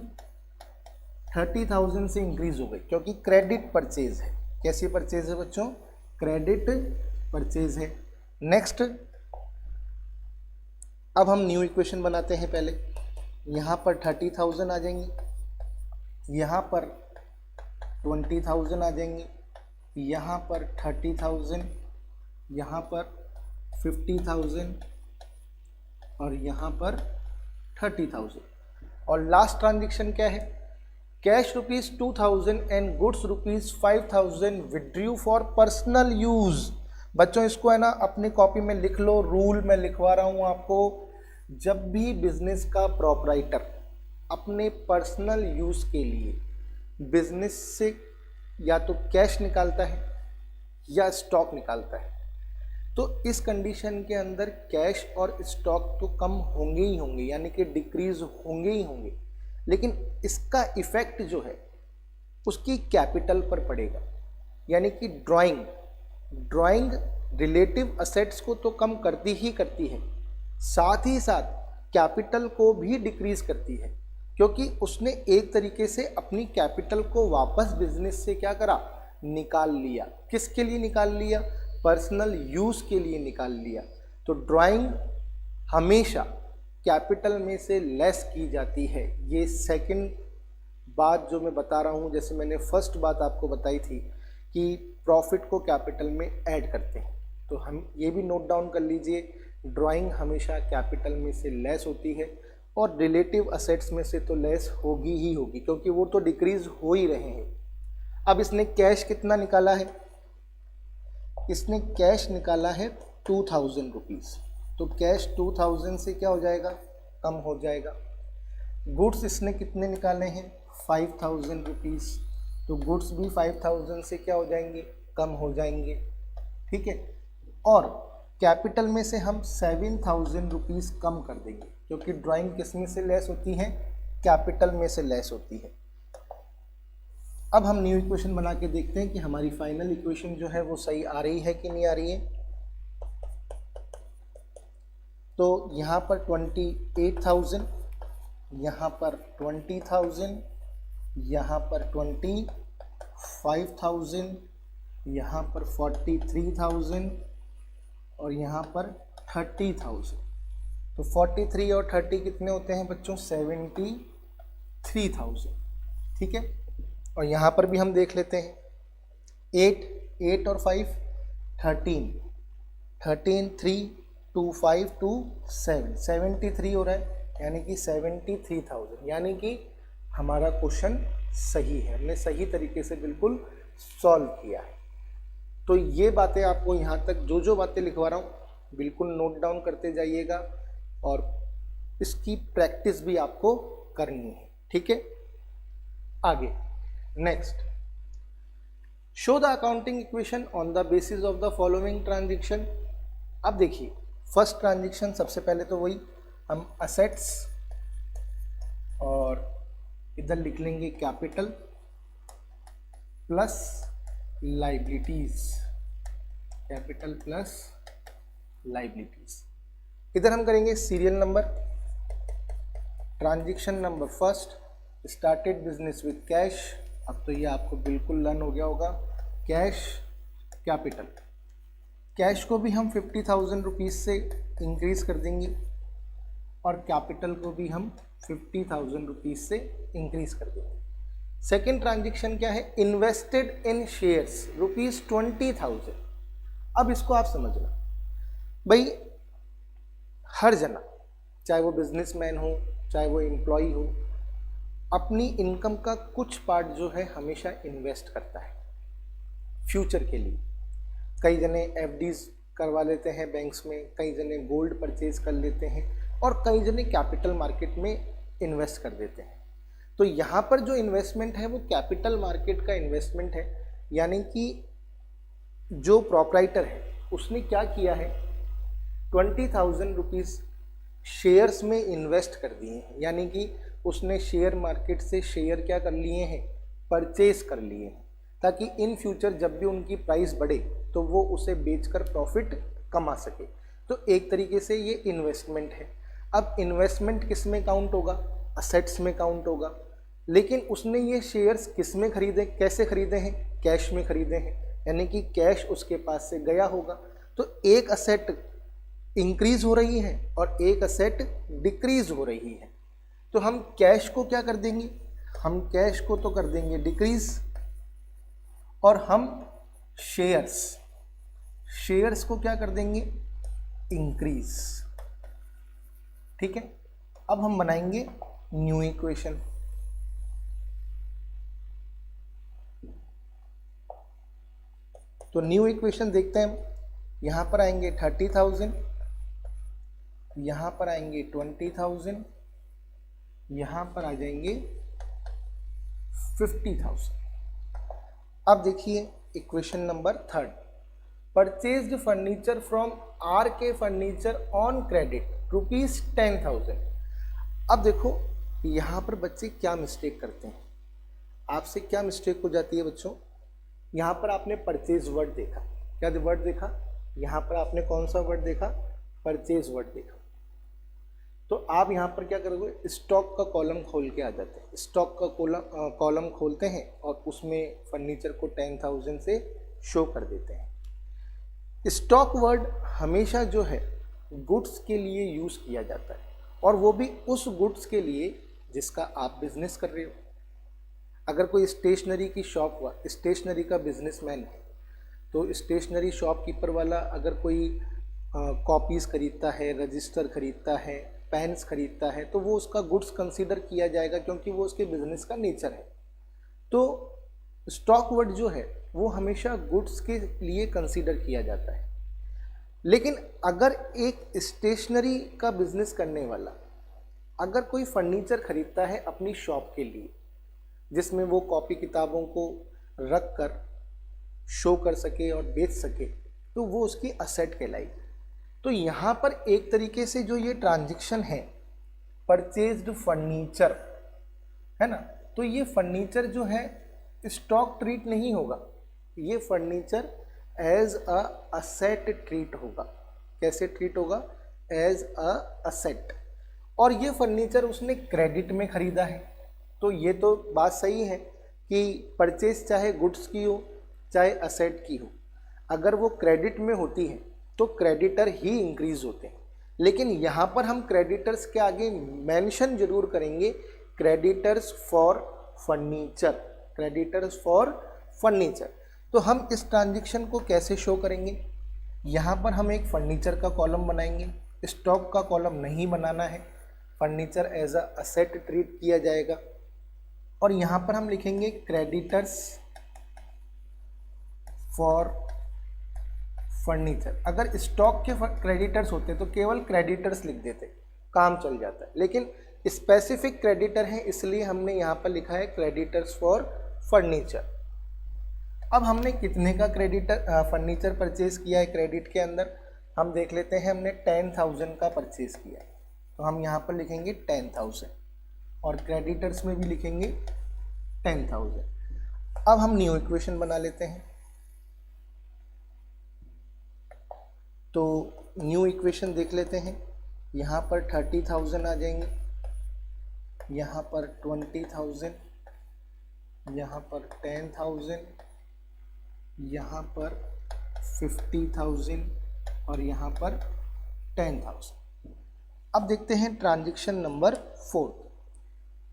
S1: 30,000 से इंक्रीज हो गए, क्योंकि क्रेडिट परचेज है। कैसी परचेज है बच्चों? क्रेडिट परचेज है। नेक्स्ट, अब हम न्यू इक्वेशन बनाते हैं। पहले यहाँ पर 30,000 आ जाएंगे, यहाँ पर 20,000 आ जाएंगे, यहाँ पर 30,000, यहाँ पर 50,000 और यहाँ पर 30,000। और लास्ट ट्रांजैक्शन क्या है? Cash ₹2,000 and goods ₹5,000 withdrew for personal use. बच्चों इसको है ना अपनी कॉपी में लिख लो, रूल मैं लिखवा रहा हूँ आपको। जब भी बिजनेस का प्रोपराइटर अपने पर्सनल यूज के लिए बिजनेस से या तो कैश निकालता है या स्टॉक निकालता है, तो इस कंडीशन के अंदर कैश और स्टॉक तो कम होंगे ही होंगे, यानी कि डिक्रीज होंगे ही होंगे, लेकिन इसका इफेक्ट जो है उसकी कैपिटल पर पड़ेगा। यानी कि ड्राइंग रिलेटिव असेट्स को तो कम करती ही करती है, साथ ही साथ कैपिटल को भी डिक्रीज करती है, क्योंकि उसने एक तरीके से अपनी कैपिटल को वापस बिजनेस से क्या करा? निकाल लिया। किसके लिए निकाल लिया? पर्सनल यूज के लिए निकाल लिया। तो ड्राइंग हमेशा कैपिटल में से लेस की जाती है। ये सेकंड बात जो मैं बता रहा हूँ, जैसे मैंने फर्स्ट बात आपको बताई थी कि प्रॉफिट को कैपिटल में ऐड करते हैं, तो हम ये भी नोट डाउन कर लीजिए, ड्राइंग हमेशा कैपिटल में से लेस होती है और रिलेटिव असेट्स में से तो लेस होगी ही होगी, क्योंकि वो तो डिक्रीज हो ही रहे हैं। अब इसने कैश कितना निकाला है? इसने कैश निकाला है 2,000 रुपीज़, तो कैश 2,000 से क्या हो जाएगा? कम हो जाएगा। गुड्स इसने कितने निकाले हैं? 5,000 रुपीज़, तो गुड्स भी 5,000 से क्या हो जाएंगे? कम हो जाएंगे। ठीक है। और कैपिटल में से हम 7,000 रुपीज़ कम कर देंगे, क्योंकि ड्राइंग किस में से लेस होती है? कैपिटल में से लेस होती है। अब हम न्यू इक्वेशन बना के देखते हैं कि हमारी फाइनल इक्वेशन जो है वो सही आ रही है कि नहीं आ रही है। तो यहाँ पर 28,000, यहाँ पर 20,000, यहाँ पर 25,000, यहाँ पर 43,000 और यहाँ पर 30,000। तो 43 और 30 कितने होते हैं बच्चों? 73,000। ठीक है। और यहाँ पर भी हम देख लेते हैं, 8 और 5 13, 3 2 5 2 7 73 हो रहा है, यानी कि 73,000। यानी कि हमारा क्वेश्चन सही है, हमने सही तरीके से बिल्कुल सॉल्व किया है। तो ये बातें आपको यहाँ तक जो बातें लिखवा रहा हूँ बिल्कुल नोट डाउन करते जाइएगा और इसकी प्रैक्टिस भी आपको करनी है। ठीक है। आगे next, show the accounting equation on the basis of the following transaction. अब देखिए, फर्स्ट ट्रांजैक्शन सबसे पहले तो वही हम असेट्स और इधर लिख लेंगे capital plus liabilities, capital plus liabilities. इधर हम करेंगे serial number, transaction number first, started business with cash. अब तो ये आपको बिल्कुल लर्न हो गया होगा, कैश कैपिटल। कैश को भी हम 50,000 रुपीज़ से इंक्रीज़ कर देंगे और कैपिटल को भी हम 50,000 रुपीज़ से इंक्रीज़ कर देंगे। सेकेंड ट्रांजेक्शन क्या है, इन्वेस्टेड इन शेयर्स ₹20,000। अब इसको आप समझना भाई, हर जना, चाहे वो बिजनेसमैन हो चाहे वो एम्प्लॉय हो, अपनी इनकम का कुछ पार्ट जो है हमेशा इन्वेस्ट करता है फ्यूचर के लिए। कई जने एफडीज करवा लेते हैं बैंक्स में, कई जने गोल्ड परचेज कर लेते हैं और कई जने कैपिटल मार्केट में इन्वेस्ट कर देते हैं। तो यहाँ पर जो इन्वेस्टमेंट है वो कैपिटल मार्केट का इन्वेस्टमेंट है, यानी कि जो प्रोप्राइटर है उसने क्या किया है, 20,000 रुपीज़ शेयर्स में इन्वेस्ट कर दिए हैं, यानी कि उसने शेयर मार्केट से शेयर क्या कर लिए हैं, परचेज कर लिए हैं, ताकि इन फ्यूचर जब भी उनकी प्राइस बढ़े तो वो उसे बेचकर प्रॉफिट कमा सके। तो एक तरीके से ये इन्वेस्टमेंट है। अब इन्वेस्टमेंट किस में काउंट होगा, असेट्स में काउंट होगा, लेकिन उसने ये शेयर्स किस में खरीदे, कैसे खरीदे हैं, कैश में खरीदे हैं, यानी कि कैश उसके पास से गया होगा। तो एक असेट इंक्रीज हो रही है और एक असेट डिक्रीज हो रही है। तो हम कैश को क्या कर देंगे, हम कैश को तो कर देंगे डिक्रीज, और हम शेयर्स को क्या कर देंगे, इंक्रीज। ठीक है, अब हम बनाएंगे न्यू इक्वेशन। तो न्यू इक्वेशन देखते हैं। यहां पर आएंगे 30,000, यहां पर आएंगे 20,000, यहां पर आ जाएंगे 50,000। अब देखिए equation number 3, purchased furniture from R K furniture on credit ₹10,000। अब देखो यहाँ पर बच्चे क्या मिस्टेक करते हैं, आपसे क्या मिस्टेक हो जाती है बच्चों। यहाँ पर आपने परचेज वर्ड देखा, क्या वर्ड देखा, यहाँ पर आपने कौन सा वर्ड देखा, परचेज वर्ड देखा। तो आप यहाँ पर क्या करोगे, स्टॉक का कॉलम खोल के आ जाते हैं, स्टॉक का कॉलम खोलते हैं और उसमें फर्नीचर को 10,000 से शो कर देते हैं। स्टॉक वर्ड हमेशा जो है गुड्स के लिए यूज़ किया जाता है, और वो भी उस गुड्स के लिए जिसका आप बिजनेस कर रहे हो। अगर कोई स्टेशनरी की शॉप हुआ, स्टेशनरी का बिजनेसमैन है, तो स्टेशनरी शॉपकीपर वाला अगर कोई कॉपीज़ खरीदता है, रजिस्टर खरीदता है, पेन्स खरीदता है, तो वो उसका गुड्स कंसीडर किया जाएगा, क्योंकि वो उसके बिजनेस का नेचर है। तो स्टॉक वर्ड जो है वो हमेशा गुड्स के लिए कंसीडर किया जाता है। लेकिन अगर एक स्टेशनरी का बिजनेस करने वाला अगर कोई फर्नीचर खरीदता है अपनी शॉप के लिए, जिसमें वो कॉपी किताबों को रख कर शो कर सके और बेच सके, तो वो उसकी असेट कहलाएगी। तो यहाँ पर एक तरीके से जो ये ट्रांजैक्शन है परचेज्ड फर्नीचर है ना, तो ये फर्नीचर जो है स्टॉक ट्रीट नहीं होगा, ये furniture as a asset treat होगा। कैसे ट्रीट होगा, एज अ असेट। और ये फर्नीचर उसने क्रेडिट में खरीदा है, तो ये तो बात सही है कि परचेज चाहे गुड्स की हो चाहे असेट की हो, अगर वो क्रेडिट में होती है तो क्रेडिटर ही इंक्रीज होते हैं। लेकिन यहाँ पर हम क्रेडिटर्स के आगे मेंशन जरूर करेंगे, creditors for furniture, creditors for furniture. तो हम इस ट्रांजैक्शन को कैसे शो करेंगे, यहाँ पर हम एक फर्नीचर का कॉलम बनाएंगे, स्टॉक का कॉलम नहीं बनाना है, furniture as a asset treat किया जाएगा। और यहाँ पर हम लिखेंगे क्रेडिटर्स फॉर फर्नीचर। अगर स्टॉक के क्रेडिटर्स होते तो केवल क्रेडिटर्स लिख देते, काम चल जाता है, लेकिन स्पेसिफिक क्रेडिटर है इसलिए हमने यहाँ पर लिखा है क्रेडिटर्स फॉर फर्नीचर। अब हमने कितने का फर्नीचर परचेज किया है क्रेडिट के अंदर, हम देख लेते हैं। हमने 10,000 का परचेज किया है, तो हम यहाँ पर लिखेंगे 10,000 और क्रेडिटर्स में भी लिखेंगे 10,000। अब हम न्यू इक्वेशन बना लेते हैं। तो न्यू इक्वेशन देख लेते हैं। यहाँ पर 30,000 आ जाएंगे, यहाँ पर 20,000, यहाँ पर 10,000, यहाँ पर 50,000 और यहाँ पर 10,000। अब देखते हैं transaction number 4,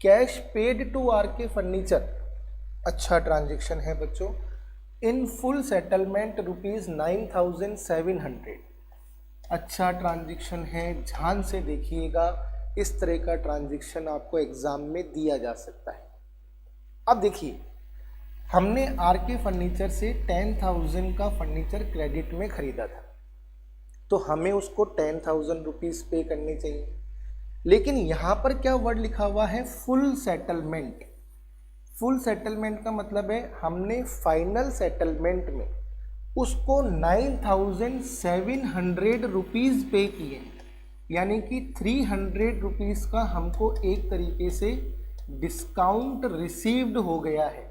S1: cash paid to R K furniture. अच्छा ट्रांजैक्शन है बच्चों। In full settlement ₹9,700। अच्छा ट्रांजैक्शन है, ध्यान से देखिएगा, इस तरह का ट्रांजैक्शन आपको एग्जाम में दिया जा सकता है। अब देखिए, हमने आरके फर्नीचर से 10,000 का फर्नीचर क्रेडिट में खरीदा था, तो हमें उसको 10,000 रुपीज़ पे करने चाहिए। लेकिन यहाँ पर क्या वर्ड लिखा हुआ है? Full settlement. फुल सेटलमेंट का मतलब है हमने फाइनल सेटलमेंट में उसको 9,700 रुपीज़ पे किए, यानी कि 300 रुपीज़ का हमको एक तरीके से डिस्काउंट रिसीव्ड हो गया है।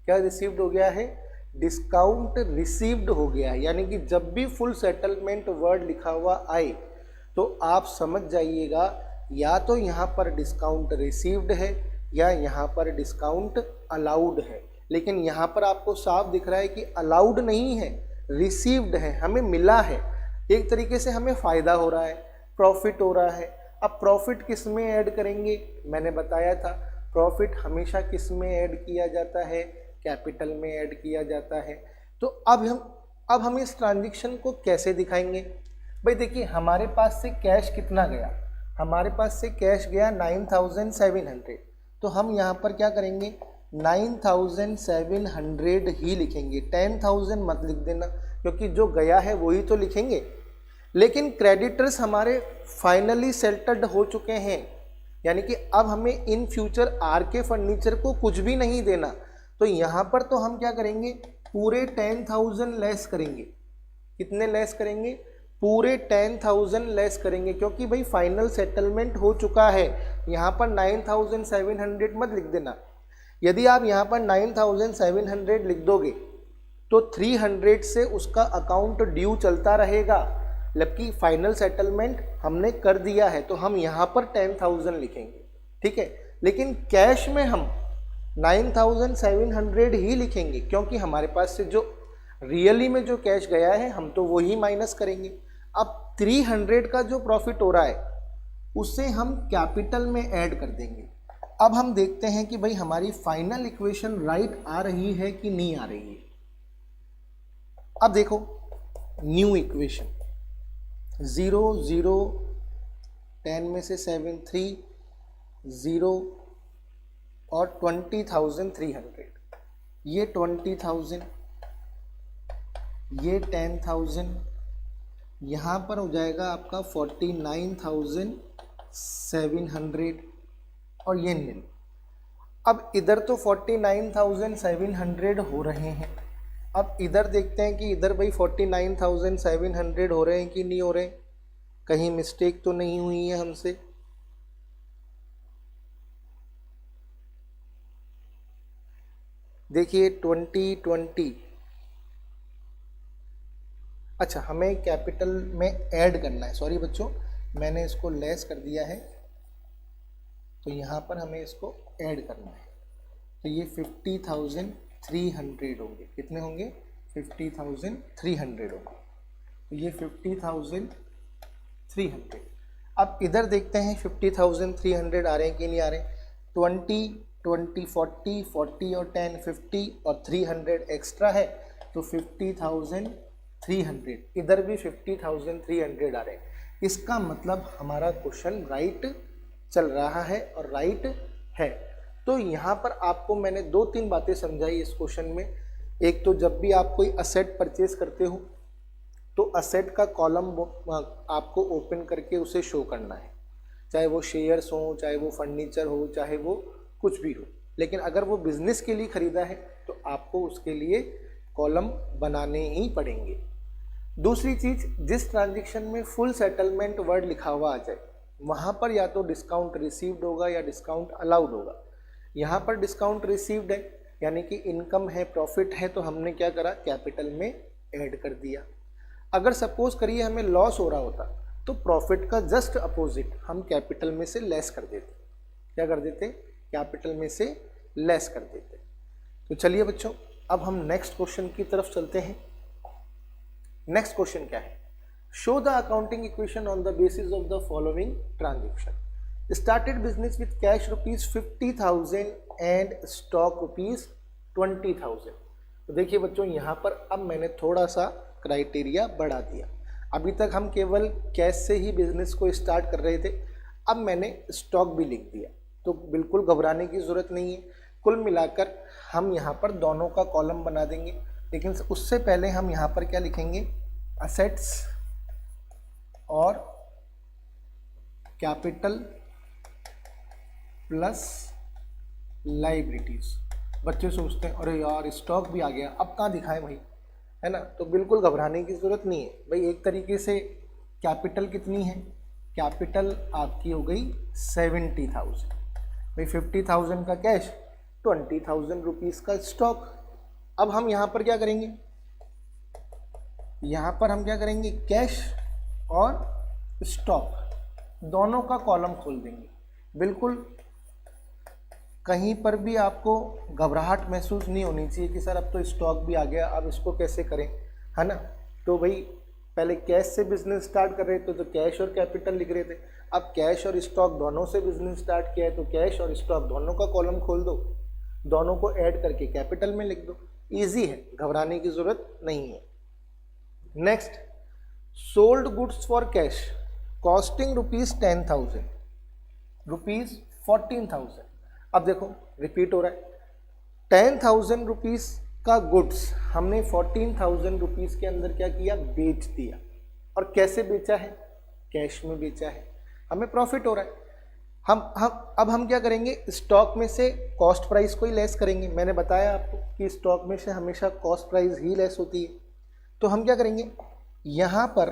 S1: क्या रिसीव्ड हो गया है? डिस्काउंट रिसीव्ड हो गया है। यानी कि जब भी फुल सेटलमेंट वर्ड लिखा हुआ आए तो आप समझ जाइएगा या तो यहाँ पर डिस्काउंट रिसीव्ड है या यहाँ पर डिस्काउंट अलाउड है। लेकिन यहाँ पर आपको साफ दिख रहा है कि अलाउड नहीं है, रिसीव्ड है, हमें मिला है। एक तरीके से हमें फ़ायदा हो रहा है, प्रॉफिट हो रहा है। अब प्रॉफिट किस में ऐड करेंगे? मैंने बताया था प्रॉफिट हमेशा किस में ऐड किया जाता है? कैपिटल में ऐड किया जाता है। तो अब हम इस ट्रांजैक्शन को कैसे दिखाएंगे? भाई देखिए, हमारे पास से कैश कितना गया? हमारे पास से कैश गया 9,700। तो हम यहाँ पर क्या करेंगे? 9,700 ही लिखेंगे, 10,000 मत लिख देना, क्योंकि जो गया है वही तो लिखेंगे। लेकिन क्रेडिटर्स हमारे फाइनली सेटल्ड हो चुके हैं, यानी कि अब हमें इन फ्यूचर आरके फर्नीचर को कुछ भी नहीं देना। तो यहाँ पर तो हम क्या करेंगे? पूरे 10,000 लेस करेंगे। कितने लेस करेंगे? पूरे 10,000 लेस करेंगे, क्योंकि भाई फाइनल सेटलमेंट हो चुका है। यहाँ पर 9,700 मत लिख देना। यदि आप यहाँ पर 9,700 लिख दोगे तो 300 से उसका अकाउंट ड्यू चलता रहेगा, जबकि फाइनल सेटलमेंट हमने कर दिया है। तो हम यहाँ पर 10,000 लिखेंगे, ठीक है। लेकिन कैश में हम 9,700 ही लिखेंगे, क्योंकि हमारे पास से जो रियली में जो कैश गया है हम तो वो ही माइनस करेंगे। अब 300 का जो प्रॉफिट हो रहा है उसे हम कैपिटल में ऐड कर देंगे। अब हम देखते हैं कि भाई हमारी फाइनल इक्वेशन राइट आ रही है कि नहीं आ रही है। अब देखो, न्यू इक्वेशन 0 0 10 में से 7 3 0 और 20,300, ये 20,000, ये 10,000, यहाँ पर हो जाएगा आपका 49,700 और ये नील। अब इधर तो 49,700 हो रहे हैं। अब इधर देखते हैं कि इधर भाई 49,700 हो रहे हैं कि नहीं हो रहे, कहीं मिस्टेक तो नहीं हुई है हमसे। देखिए 2020, अच्छा हमें कैपिटल में ऐड करना है। सॉरी बच्चों, मैंने इसको लेस कर दिया है, तो यहाँ पर हमें इसको ऐड करना है। तो ये 50,300 होंगे। कितने होंगे? 50,300 होंगे। तो ये 50,300। अब इधर देखते हैं 50,300 आ रहे हैं कि नहीं आ रहे। 20 20 40 40 और 10 50 और 300 एक्स्ट्रा है, तो 50,300। इधर भी 50,300 आ रहे हैं। इसका मतलब हमारा क्वेश्चन राइट चल रहा है और राइट है। तो यहाँ पर आपको मैंने 2-3 बातें समझाई इस क्वेश्चन में। एक तो जब भी आप कोई असेट परचेज करते हो तो असेट का कॉलम आपको ओपन करके उसे शो करना है, चाहे वो शेयर्स हो, चाहे वो फर्नीचर हो, चाहे वो कुछ भी हो। लेकिन अगर वो बिजनेस के लिए खरीदा है तो आपको उसके लिए कॉलम बनाने ही पड़ेंगे। दूसरी चीज़, जिस ट्रांजैक्शन में फुल सेटलमेंट वर्ड लिखा हुआ आ जाए वहाँ पर या तो डिस्काउंट रिसीव्ड होगा या डिस्काउंट अलाउड होगा। यहाँ पर डिस्काउंट रिसीव्ड है, यानी कि इनकम है, प्रॉफिट है, तो हमने क्या करा? कैपिटल में ऐड कर दिया। अगर सपोज करिए हमें लॉस हो रहा होता तो प्रॉफिट का जस्ट अपोजिट हम कैपिटल में से लेस कर देते। क्या कर देते? कैपिटल में से लेस कर देते। तो चलिए बच्चों, अब हम नेक्स्ट क्वेश्चन की तरफ चलते हैं। नेक्स्ट क्वेश्चन क्या है, show the accounting equation on the basis of the following transaction. Started business with cash ₹50,000 and stock ₹20,000। तो देखिए बच्चों, यहाँ पर अब मैंने थोड़ा सा क्राइटेरिया बढ़ा दिया। अभी तक हम केवल कैश से ही बिजनेस को स्टार्ट कर रहे थे, अब मैंने स्टॉक भी लिख दिया। तो बिल्कुल घबराने की ज़रूरत नहीं है। कुल मिलाकर हम यहाँ पर दोनों का कॉलम बना देंगे, लेकिन उससे पहले हम यहाँ पर क्या लिखेंगे, असेट्स और कैपिटल प्लस लाइबिलिटीज। बच्चे सोचते हैं अरे यार स्टॉक भी आ गया, अब कहाँ दिखाएं भाई, है ना। तो बिल्कुल घबराने की ज़रूरत नहीं है भाई। एक तरीके से कैपिटल कितनी है, कैपिटल आपकी हो गई 70,000 भाई, 50,000 का कैश, 20,000 रुपीज़ का स्टॉक। अब हम यहाँ पर क्या करेंगे, यहाँ पर हम क्या करेंगे, कैश और स्टॉक दोनों का कॉलम खोल देंगे। बिल्कुल कहीं पर भी आपको घबराहट महसूस नहीं होनी चाहिए कि सर अब तो स्टॉक भी आ गया, अब इसको कैसे करें, है ना। तो भाई पहले कैश से बिजनेस स्टार्ट कर रहे थे तो कैश और कैपिटल लिख रहे थे, अब कैश और स्टॉक दोनों से बिजनेस स्टार्ट किया है तो कैश और स्टॉक दोनों का कॉलम खोल दो, दोनों को ऐड करके कैपिटल में लिख दो। ईजी है, घबराने की ज़रूरत नहीं है। Next, sold goods for cash costing ₹10,000, ₹14,000। अब देखो रिपीट हो रहा है, 10,000 रुपीज़ का गुड्स हमने 14,000 रुपीज़ के अंदर क्या किया, बेच दिया। और कैसे बेचा है, कैश में बेचा है, हमें प्रॉफिट हो रहा है। अब हम क्या करेंगे, स्टॉक में से कॉस्ट प्राइस को ही लेस करेंगे। मैंने बताया आपको कि स्टॉक में से हमेशा कॉस्ट प्राइस ही लेस होती है। तो हम क्या करेंगे, यहाँ पर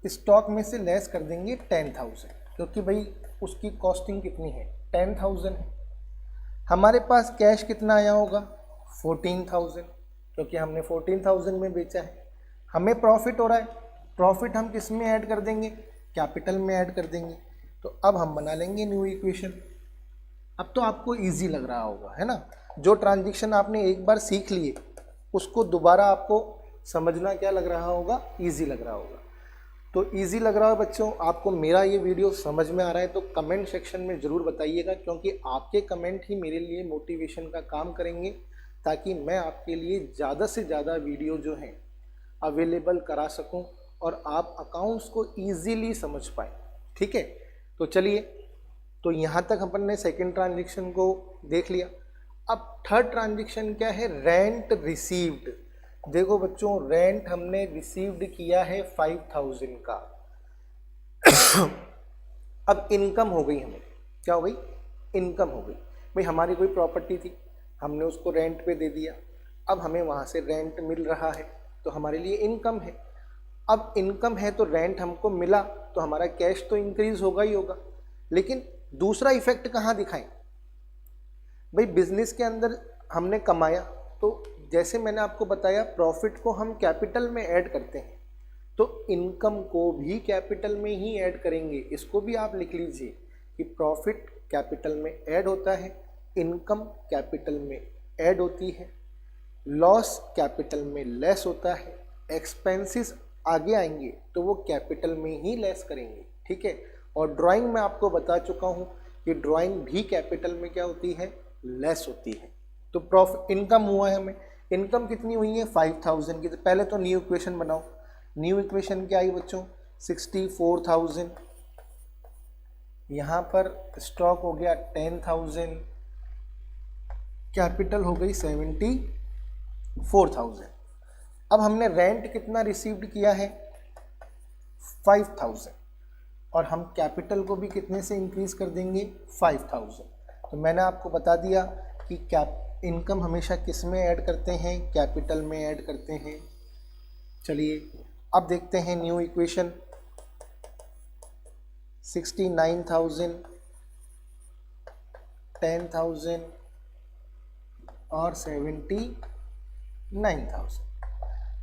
S1: स्टॉक में से लेस कर देंगे 10,000, क्योंकि भाई उसकी कॉस्टिंग कितनी है, 10,000 है। हमारे पास कैश कितना आया होगा, 14,000, क्योंकि हमने 14,000 में बेचा है। हमें प्रॉफिट हो रहा है, प्रॉफिट हम किस में ऐड कर देंगे, कैपिटल में ऐड कर देंगे। तो अब हम बना लेंगे न्यू इक्वेशन। अब तो आपको इजी लग रहा होगा, है ना। जो ट्रांजेक्शन आपने एक बार सीख लिए उसको दोबारा आपको समझना क्या लग रहा होगा, इजी लग रहा होगा। तो इजी लग रहा है बच्चों, आपको मेरा ये वीडियो समझ में आ रहा है तो कमेंट सेक्शन में ज़रूर बताइएगा, क्योंकि आपके कमेंट ही मेरे लिए मोटिवेशन का काम करेंगे, ताकि मैं आपके लिए ज़्यादा से ज़्यादा वीडियो जो हैं अवेलेबल करा सकूं और आप अकाउंट्स को ईजीली समझ पाएँ। ठीक है, तो चलिए, तो यहाँ तक अपन ने सेकेंड ट्रांजेक्शन को देख लिया। अब थर्ड ट्रांजेक्शन क्या है, रेंट रिसीव्ड। देखो बच्चों, रेंट हमने रिसीव्ड किया है 5,000 का। अब इनकम हो गई, हमें क्या हो गई, इनकम हो गई। भाई हमारी कोई प्रॉपर्टी थी, हमने उसको रेंट पे दे दिया, अब हमें वहाँ से रेंट मिल रहा है, तो हमारे लिए इनकम है। अब इनकम है तो रेंट हमको मिला, तो हमारा कैश तो इंक्रीज होगा ही होगा। लेकिन दूसरा इफेक्ट कहाँ दिखाएं, भाई बिजनेस के अंदर हमने कमाया, तो जैसे मैंने आपको बताया प्रॉफिट को हम कैपिटल में ऐड करते हैं, तो इनकम को भी कैपिटल में ही ऐड करेंगे। इसको भी आप लिख लीजिए कि प्रॉफिट कैपिटल में ऐड होता है, इनकम कैपिटल में ऐड होती है, लॉस कैपिटल में लेस होता है, एक्सपेंसेस आगे आएंगे तो वो कैपिटल में ही लेस करेंगे। ठीक है, और ड्राइंग में आपको बता चुका हूँ कि ड्राइंग भी कैपिटल में क्या होती है, लेस होती है। तो प्रॉफिट इनकम हुआ है, हमें इनकम कितनी हुई है 5,000 की। तो पहले तो न्यू इक्वेशन बनाओ। न्यू इक्वेशन क्या आई बच्चों, 64,000, यहाँ पर स्टॉक हो गया 10,000, कैपिटल हो गई 74,000। अब हमने रेंट कितना रिसीव्ड किया है 5,000, और हम कैपिटल को भी कितने से इंक्रीज कर देंगे 5,000। तो मैंने आपको बता दिया कि इनकम हमेशा किस में ऐड करते हैं, कैपिटल में ऐड करते हैं। चलिए अब देखते हैं न्यू इक्वेशन। 69,000, 10,000 और 79,000।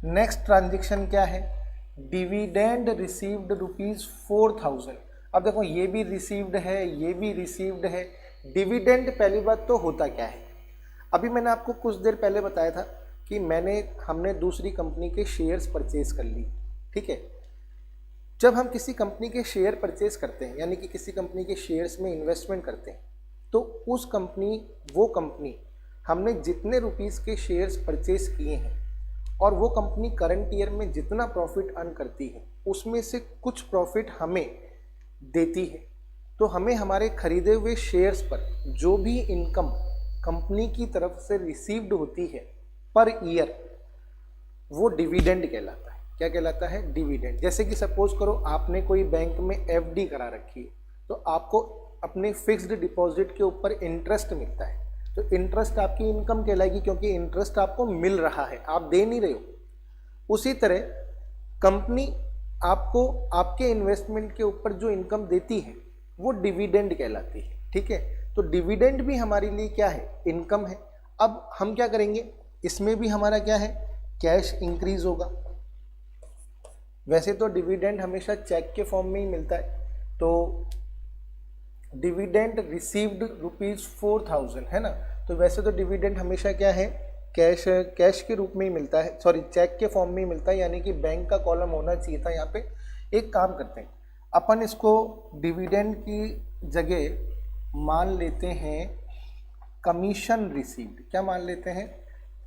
S1: नेक्स्ट ट्रांजेक्शन क्या है, डिविडेंड रिसीव्ड ₹4,000। अब देखो ये भी रिसीव्ड है, ये भी रिसीव्ड है। डिविडेंड पहली बात तो होता क्या है, अभी मैंने आपको कुछ देर पहले बताया था कि हमने दूसरी कंपनी के शेयर्स परचेज कर ली, ठीक है। जब हम किसी कंपनी के शेयर परचेज करते हैं, यानी कि किसी कंपनी के शेयर्स में इन्वेस्टमेंट करते हैं, तो वो कंपनी हमने जितने रुपीस के शेयर्स परचेज किए हैं और वो कंपनी करंट ईयर में जितना प्रॉफिट अर्न करती है उसमें से कुछ प्रॉफिट हमें देती है। तो हमें हमारे खरीदे हुए शेयर्स पर जो भी इनकम कंपनी की तरफ से रिसीव्ड होती है पर ईयर, वो डिविडेंड कहलाता है। क्या कहलाता है? डिविडेंड। जैसे कि सपोज करो आपने कोई बैंक में एफडी करा रखी है, तो आपको अपने फिक्स्ड डिपॉजिट के ऊपर इंटरेस्ट मिलता है, तो इंटरेस्ट आपकी इनकम कहलाएगी, क्योंकि इंटरेस्ट आपको मिल रहा है, आप दे नहीं रहे हो। उसी तरह कंपनी आपको आपके इन्वेस्टमेंट के ऊपर जो इनकम देती है वो डिविडेंड कहलाती है, ठीक है। तो डिविडेंड भी हमारे लिए क्या है? इनकम है। अब हम क्या करेंगे, इसमें भी हमारा क्या है? कैश इंक्रीज होगा। वैसे तो डिविडेंड हमेशा चेक के फॉर्म में ही मिलता है, तो डिविडेंड रिसीव्ड ₹4000 है ना, तो वैसे तो डिविडेंड हमेशा क्या है? कैश के रूप में ही मिलता है, सॉरी चेक के फॉर्म में ही मिलता है, यानी कि बैंक का कॉलम होना चाहिए था यहाँ पे। एक काम करते हैं, अपन इसको डिविडेंड की जगह मान लेते हैं कमीशन रिसीव्ड। क्या मान लेते हैं?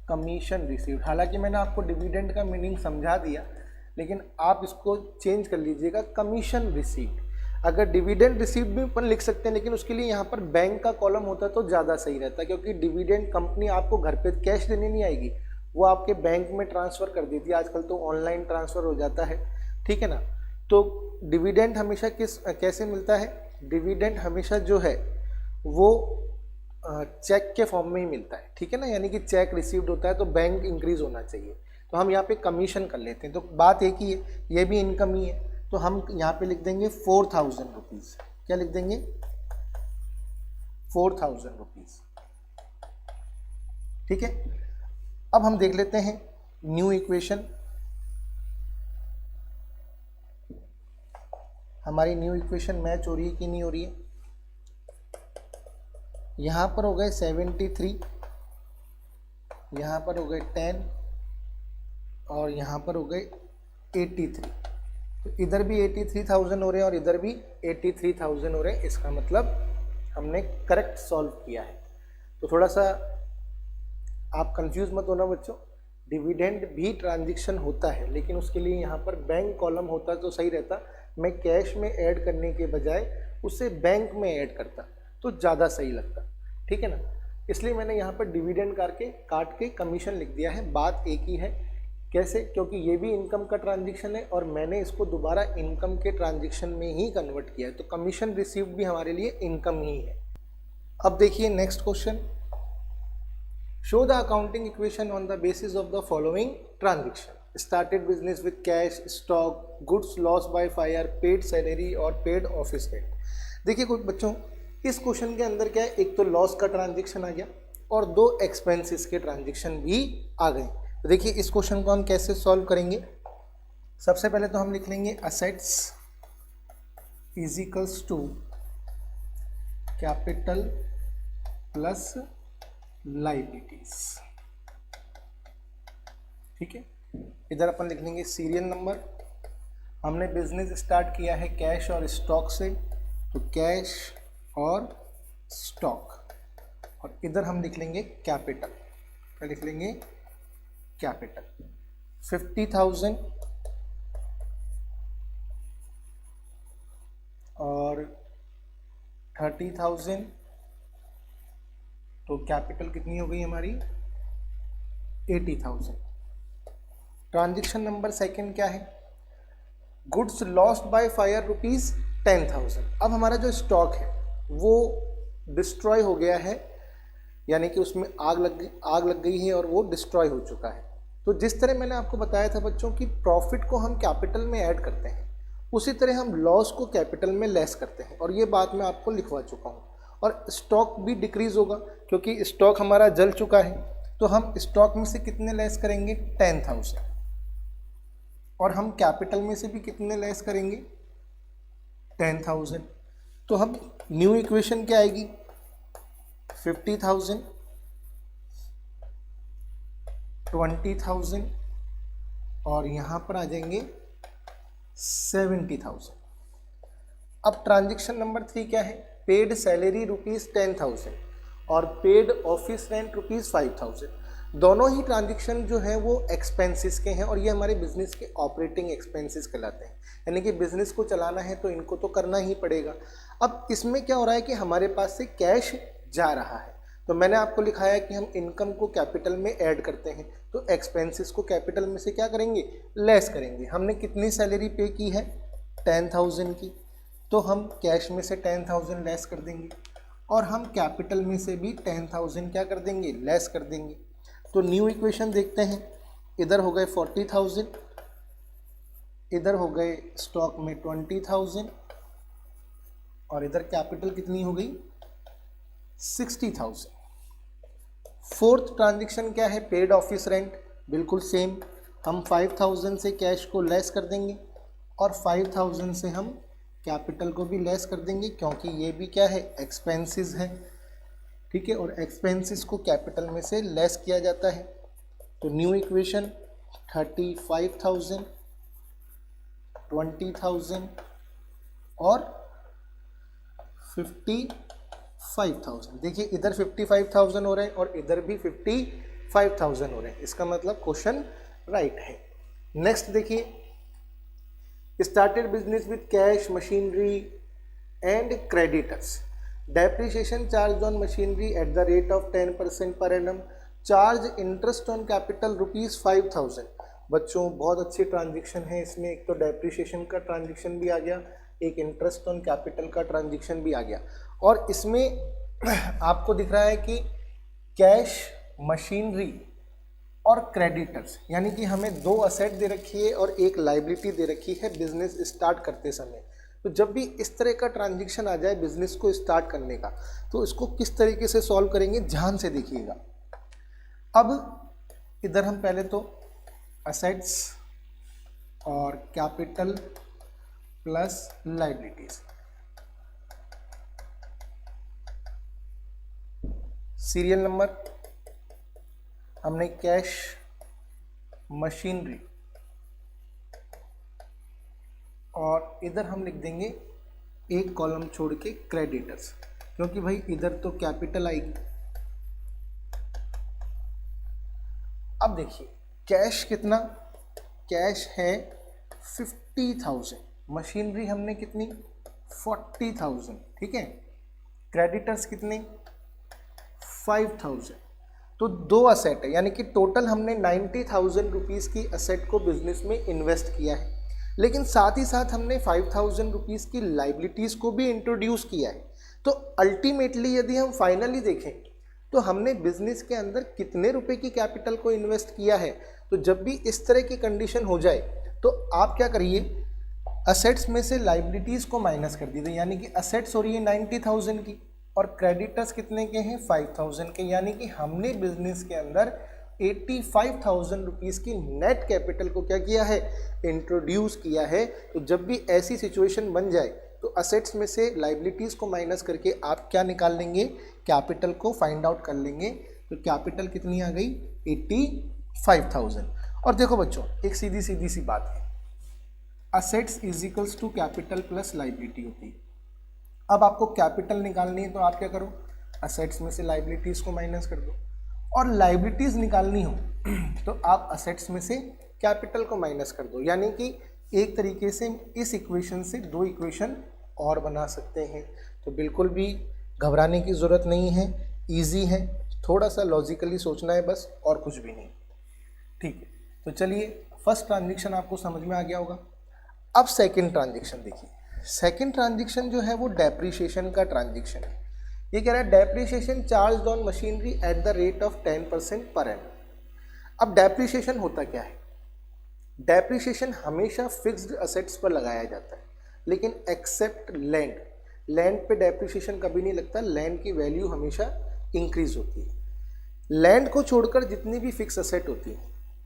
S1: Commission received. हालांकि मैंने आपको डिविडेंड का मीनिंग समझा दिया, लेकिन आप इसको चेंज कर लीजिएगा, कमीशन रिसीव्ड। अगर डिविडेंड रिसीव्ड भी अपन लिख सकते हैं, लेकिन उसके लिए यहाँ पर बैंक का कॉलम होता तो ज़्यादा सही रहता, क्योंकि डिविडेंड कंपनी आपको घर पे कैश देने नहीं आएगी, वो आपके बैंक में ट्रांसफ़र कर देती है। आजकल तो ऑनलाइन ट्रांसफ़र हो जाता है, ठीक है ना। तो डिविडेंड हमेशा कैसे मिलता है? डिविडेंड हमेशा जो है वो चेक के फॉर्म में ही मिलता है, ठीक है ना, यानी कि चेक रिसीव्ड होता है तो बैंक इंक्रीज होना चाहिए। तो हम यहाँ पे कमीशन कर लेते हैं, तो बात एक ही है, ये भी इनकम ही है, तो हम यहाँ पे लिख देंगे 4000 रुपीज़। क्या लिख देंगे? 4000 रुपीज़, ठीक है। अब हम देख लेते हैं न्यू इक्वेशन। हमारी न्यू इक्वेशन मैच हो रही है कि नहीं हो रही है? यहाँ पर हो गए 73, यहाँ पर हो गए 10 और यहाँ पर हो गए 83। तो इधर भी 83,000 हो रहे हैं और इधर भी 83,000 हो रहे हैं। इसका मतलब हमने करेक्ट सॉल्व किया है। तो थोड़ा सा आप कंफ्यूज मत होना बच्चों, डिविडेंड भी ट्रांजैक्शन होता है, लेकिन उसके लिए यहाँ पर बैंक कॉलम होता तो सही रहता। मैं कैश में ऐड करने के बजाय उसे बैंक में ऐड करता तो ज़्यादा सही लगता, ठीक है ना। इसलिए मैंने यहाँ पर डिविडेंड काट के कमीशन लिख दिया है। बात एक ही है, कैसे? क्योंकि ये भी इनकम का ट्रांजैक्शन है और मैंने इसको दोबारा इनकम के ट्रांजैक्शन में ही कन्वर्ट किया है, तो कमीशन रिसीव्ड भी हमारे लिए इनकम ही है। अब देखिए next question, show the accounting equation on the basis of the following transaction. Started business with cash, stock, goods loss by fire, paid salary और पेड ऑफिस रेंट। देखिए कुछ बच्चों, इस क्वेश्चन के अंदर क्या है, एक तो लॉस का ट्रांजैक्शन आ गया और दो एक्सपेंसेस के ट्रांजैक्शन भी आ गए। तो देखिए इस क्वेश्चन को हम कैसे सॉल्व करेंगे। सबसे पहले तो हम लिख लेंगे assets is equals to capital plus liabilities, ठीक है। इधर अपन लिख लेंगे सीरियल नंबर। हमने बिजनेस स्टार्ट किया है कैश और स्टॉक से, तो कैश और स्टॉक, और इधर हम लिख लेंगे कैपिटल। क्या लिख लेंगे? कैपिटल। 50,000 और 30,000, तो कैपिटल कितनी हो गई हमारी? 80,000। ट्रांजैक्शन नंबर सेकंड क्या है? Goods lost by fire ₹10,000। अब हमारा जो स्टॉक है वो डिस्ट्रॉय हो गया है, यानी कि उसमें आग लग गई है और वो डिस्ट्रॉय हो चुका है। तो जिस तरह मैंने आपको बताया था बच्चों कि प्रॉफिट को हम कैपिटल में ऐड करते हैं, उसी तरह हम लॉस को कैपिटल में लेस करते हैं, और ये बात मैं आपको लिखवा चुका हूँ। और स्टॉक भी डिक्रीज होगा क्योंकि स्टॉक हमारा जल चुका है, तो हम स्टॉक में से कितने लेस करेंगे? 10,000। और हम कैपिटल में से भी कितने लेस करेंगे? 10,000। तो हम न्यू इक्वेशन क्या आएगी? 50,000 20,000 और यहाँ पर आ जाएंगे 70,000। अब ट्रांजेक्शन नंबर 3 क्या है, पेड सैलरी ₹10,000 और पेड ऑफिस रेंट ₹5,000। दोनों ही ट्रांजेक्शन जो है वो एक्सपेंसेस के हैं और ये हमारे बिजनेस के ऑपरेटिंग एक्सपेंसेस कहलाते हैं, यानी कि बिजनेस को चलाना है तो इनको तो करना ही पड़ेगा। अब इसमें क्या हो रहा है कि हमारे पास से कैश जा रहा है, तो मैंने आपको लिखाया कि हम इनकम को कैपिटल में ऐड करते हैं, तो एक्सपेंसेस को कैपिटल में से क्या करेंगे, लेस करेंगे। हमने कितनी सैलरी पे की है, 10,000 की, तो हम कैश में से 10,000 लेस कर देंगे और हम कैपिटल में से भी 10,000 क्या कर देंगे, लेस कर देंगे। तो न्यू इक्वेशन देखते हैं, इधर हो गए 40,000, इधर हो गए स्टॉक में 20,000 और इधर कैपिटल कितनी हो गई, 60,000। फोर्थ ट्रांजेक्शन क्या है, पेड ऑफिस रेंट, बिल्कुल सेम, हम 5,000 से कैश को लेस कर देंगे और 5,000 से हम कैपिटल को भी लेस कर देंगे, क्योंकि ये भी क्या है, एक्सपेंसेस है, ठीक है, और एक्सपेंसेस को कैपिटल में से लेस किया जाता है। तो न्यू इक्वेशन 35,000, 20,000 और 55,000। देखिए इधर 55,000 हो रहे हैं और इधर भी 55,000 हो रहे हैं, इसका मतलब क्वेश्चन राइट है। नेक्स्ट देखिए, started business with cash, machinery and creditors, depreciation charge on machinery at the rate of 10% per annum, charge interest on capital ₹5,000। बच्चों बहुत अच्छी ट्रांजेक्शन है इसमें, एक तो डेप्रिसिएशन का ट्रांजेक्शन भी आ गया, एक इंटरेस्ट ऑन कैपिटल का ट्रांजेक्शन भी आ गया, और इसमें आपको दिख रहा है कि कैश, मशीनरी और क्रेडिटर्स, यानी कि हमें 2 असेट दे रखी है और एक लाइबिलिटी दे रखी है बिजनेस स्टार्ट करते समय। तो जब भी इस तरह का ट्रांजेक्शन आ जाए बिजनेस को स्टार्ट करने का, तो इसको किस तरीके से सॉल्व करेंगे, ध्यान से देखिएगा। अब इधर हम पहले तो असेट्स और capital plus liabilities, serial number हमने कैश, मशीनरी और इधर हम लिख देंगे एक कॉलम छोड़ के क्रेडिटर्स, क्योंकि भाई इधर तो कैपिटल आएगी। अब देखिए कैश कितना, कैश है 50,000, मशीनरी हमने कितनी 40,000, ठीक है, क्रेडिटर्स कितने 5,000। तो 2 असेट है, यानी कि टोटल हमने 90,000 रुपीज़ की असेट को बिजनेस में इन्वेस्ट किया है, लेकिन साथ ही साथ हमने 5,000 रुपीज़ की लाइबिलिटीज़ को भी इंट्रोड्यूस किया है। तो अल्टीमेटली यदि हम फाइनली देखें तो हमने बिजनेस के अंदर कितने रुपए की कैपिटल को इन्वेस्ट किया है। तो जब भी इस तरह की कंडीशन हो जाए तो आप क्या करिए, असेट्स में से लाइबिलिटीज़ को माइनस कर दीजिए, यानी कि असेट्स हो रही है 90,000 की और क्रेडिटर्स कितने के हैं 5,000 के, यानी कि हमने बिजनेस के अंदर 85,000 रुपीज़ की नेट कैपिटल को क्या किया है, इंट्रोड्यूस किया है। तो जब भी ऐसी सिचुएशन बन जाए तो असेट्स में से लाइबिलिटीज़ को माइनस करके आप क्या निकाल लेंगे, कैपिटल को फाइंड आउट कर लेंगे। तो कैपिटल कितनी आ गई 85,000। और देखो बच्चों एक सीधी सीधी सी बात है, assets is equals to capital plus liability होती है। अब आपको कैपिटल निकालनी है तो आप क्या करो, असेट्स में से लाइबिलिटीज़ को माइनस कर दो, और लाइबिलिटीज़ निकालनी हो तो आप असेट्स में से कैपिटल को माइनस कर दो। यानी कि एक तरीके से इस इक्वेशन से 2 इक्वेशन और बना सकते हैं। तो बिल्कुल भी घबराने की ज़रूरत नहीं है, इजी है, थोड़ा सा लॉजिकली सोचना है बस, और कुछ भी नहीं, ठीक है। तो चलिए फर्स्ट ट्रांजेक्शन आपको समझ में आ गया होगा। अब सेकंड ट्रांजेक्शन देखिए, सेकंड ट्रांजेक्शन जो है वो डेप्रिसिएशन का ट्रांजेक्शन है। ये कह रहा है depreciation charge on machinery at the rate of 10% per annum. अब डेप्रिसिएशन होता क्या है, डेप्रिसिएशन हमेशा फिक्स्ड असेट्स पर लगाया जाता है, लेकिन एक्सेप्ट लैंड, लैंड पे डेप्रिसिएशन कभी नहीं लगता, लैंड की वैल्यू हमेशा इंक्रीज होती है। लैंड को छोड़कर जितनी भी फिक्स असेट होती है,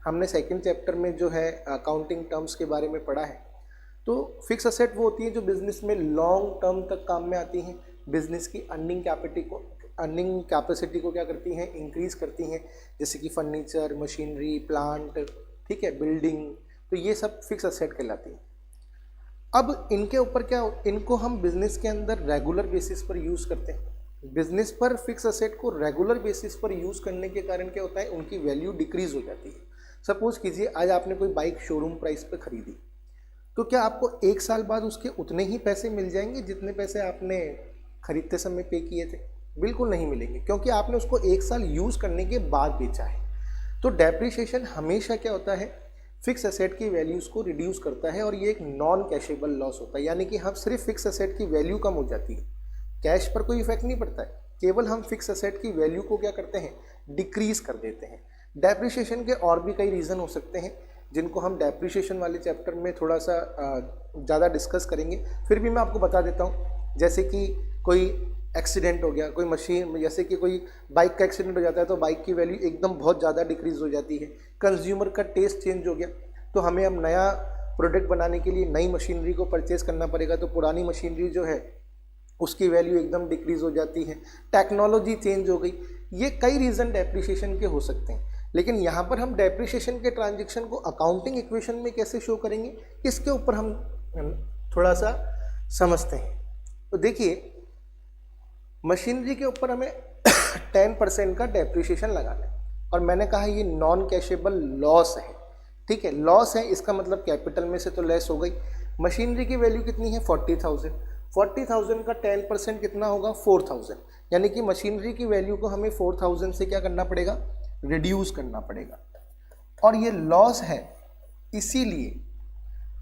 S1: हमने सेकंड चैप्टर में जो है अकाउंटिंग टर्म्स के बारे में पढ़ा है, तो फिक्स असेट वो होती है जो बिजनेस में लॉन्ग टर्म तक काम में आती हैं, बिजनेस की अर्निंग कैपेसिटी को क्या करती हैं, इंक्रीज करती हैं, जैसे कि फर्नीचर, मशीनरी, प्लांट, ठीक है, बिल्डिंग, तो ये सब फिक्स असेट कहलाती हैं। अब इनके ऊपर क्या, इनको हम बिजनेस के अंदर रेगुलर बेसिस पर यूज़ करते हैं। बिजनेस पर फिक्स असेट को रेगुलर बेसिस पर यूज़ करने के कारण क्या होता है, उनकी वैल्यू डिक्रीज हो जाती है। सपोज कीजिए आज आपने कोई बाइक शोरूम प्राइस पर खरीदी, तो क्या आपको 1 साल बाद उसके उतने ही पैसे मिल जाएंगे जितने पैसे आपने खरीदते समय पे किए थे? बिल्कुल नहीं मिलेंगे, क्योंकि आपने उसको 1 साल यूज़ करने के बाद बेचा है। तो डेप्रिसिएशन हमेशा क्या होता है, फिक्स असेट की वैल्यूज़ को रिड्यूस करता है, और ये एक नॉन कैशेबल लॉस होता है, यानी कि हम सिर्फ फिक्स असेट की वैल्यू कम हो जाती है, कैश पर कोई इफेक्ट नहीं पड़ता है, केवल हम फिक्स असेट की वैल्यू को क्या करते हैं, डिक्रीज कर देते हैं। डेप्रिसिएशन के और भी कई रीज़न हो सकते हैं, जिनको हम डेप्रिसिएशन वाले चैप्टर में थोड़ा सा ज़्यादा डिस्कस करेंगे, फिर भी मैं आपको बता देता हूँ। जैसे कि कोई एक्सीडेंट हो गया, कोई मशीन, जैसे कि कोई बाइक का एक्सीडेंट हो जाता है तो बाइक की वैल्यू एकदम बहुत ज़्यादा डिक्रीज हो जाती है। कंज्यूमर का टेस्ट चेंज हो गया, तो हमें अब नया प्रोडक्ट बनाने के लिए नई मशीनरी को परचेज़ करना पड़ेगा, तो पुरानी मशीनरी जो है उसकी वैल्यू एकदम डिक्रीज हो जाती है। टेक्नोलॉजी चेंज हो गई, ये कई रीज़न डेप्रिसिएशन के हो सकते हैं। लेकिन यहाँ पर हम डेप्रिसिएशन के ट्रांजेक्शन को अकाउंटिंग इक्वेशन में कैसे शो करेंगे, इसके ऊपर हम थोड़ा सा समझते हैं। तो देखिए, मशीनरी के ऊपर हमें 10% का डेप्रिसिएशन लगाना है, और मैंने कहा ये नॉन कैशेबल लॉस है, ठीक है, लॉस है, इसका मतलब कैपिटल में से तो लेस हो गई। मशीनरी की वैल्यू कितनी है, 40,000, 40,000 का 10% कितना होगा, 4,000, यानी कि मशीनरी की वैल्यू को हमें 4,000 से क्या करना पड़ेगा, रिड्यूस करना पड़ेगा, और ये लॉस है, इसीलिए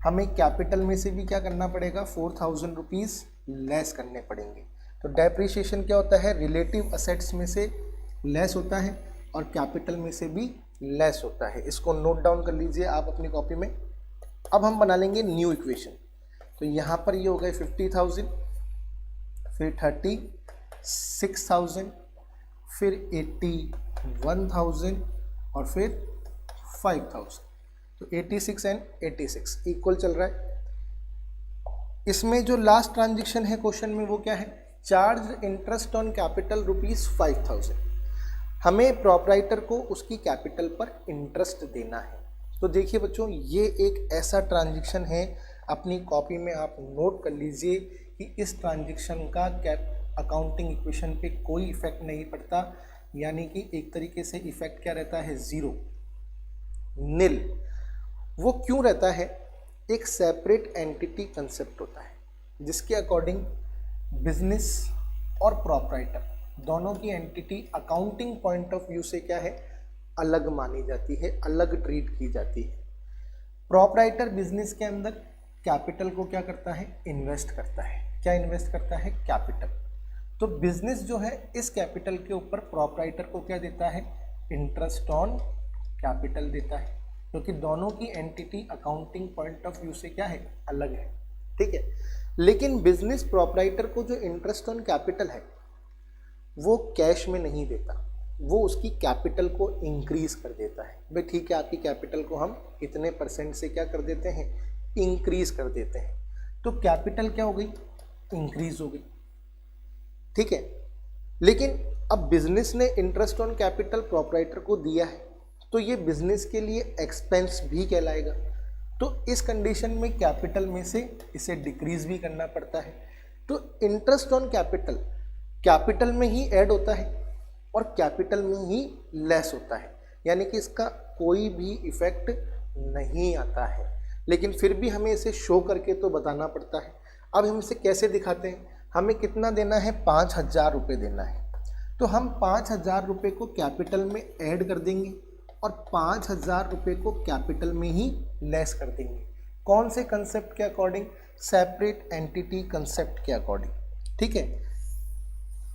S1: हमें कैपिटल में से भी क्या करना पड़ेगा, 4,000 रुपीज़ लेस करने पड़ेंगे। तो डेप्रिसिएशन क्या होता है, रिलेटिव असेट्स में से लेस होता है और कैपिटल में से भी लेस होता है। इसको नोट डाउन कर लीजिए आप अपनी कॉपी में। अब हम बना लेंगे न्यू इक्वेशन। तो यहाँ पर ये हो गए 50,000, फिर 36,000, फिर 81,000 और फिर 5,000। तो 86 एंड 86 इक्वल चल रहा है। इसमें जो लास्ट ट्रांजेक्शन है क्वेश्चन में वो क्या है, चार्ज इंटरेस्ट ऑन कैपिटल ₹5,000। हमें प्रोप्राइटर को उसकी कैपिटल पर इंटरेस्ट देना है। तो देखिए बच्चों, ये एक ऐसा ट्रांजेक्शन है, अपनी कॉपी में आप नोट कर लीजिए कि इस ट्रांजेक्शन का अकाउंटिंग इक्वेशन पे कोई इफेक्ट नहीं पड़ता, यानी कि एक तरीके से इफेक्ट क्या रहता है, ज़ीरो, निल। वो क्यों रहता है, एक सेपरेट एंटिटी कंसेप्ट होता है, जिसके अकॉर्डिंग बिजनेस और प्रोप्राइटर दोनों की entity accounting point of view से क्या है, अलग मानी जाती है, अलग ट्रीट की जाती है। प्रोप्राइटर बिजनेस के अंदर कैपिटल को क्या करता है, इन्वेस्ट करता है। क्या इन्वेस्ट करता है, कैपिटल। तो बिजनेस जो है इस कैपिटल के ऊपर प्रोप्राइटर को क्या देता है, इंटरेस्ट ऑन कैपिटल देता है, क्योंकि दोनों की entity accounting point of view से क्या है, अलग है, ठीक है। लेकिन बिजनेस प्रोप्राइटर को जो इंटरेस्ट ऑन कैपिटल है वो कैश में नहीं देता, वो उसकी कैपिटल को इंक्रीज कर देता है। भाई ठीक है, आपकी कैपिटल को हम इतने % से क्या कर देते हैं, इंक्रीज कर देते हैं। तो कैपिटल क्या हो गई, इंक्रीज हो गई, ठीक है। लेकिन अब बिजनेस ने इंटरेस्ट ऑन कैपिटल प्रोप्राइटर को दिया है, तो ये बिजनेस के लिए एक्सपेंस भी कहलाएगा। तो इस कंडीशन में कैपिटल में से इसे डिक्रीज भी करना पड़ता है। तो इंटरेस्ट ऑन कैपिटल कैपिटल में ही ऐड होता है और कैपिटल में ही लेस होता है, यानी कि इसका कोई भी इफेक्ट नहीं आता है। लेकिन फिर भी हमें इसे शो करके तो बताना पड़ता है। अब हम इसे कैसे दिखाते हैं, हमें कितना देना है, 5,000 रुपये देना है। तो हम 5,000 रुपये को कैपिटल में ऐड कर देंगे और 5,000 रुपये को कैपिटल में ही लेस कर देंगे। कौन से कंसेप्ट के अकॉर्डिंग, सेपरेट एंटिटी कंसेप्ट के अकॉर्डिंग, ठीक है।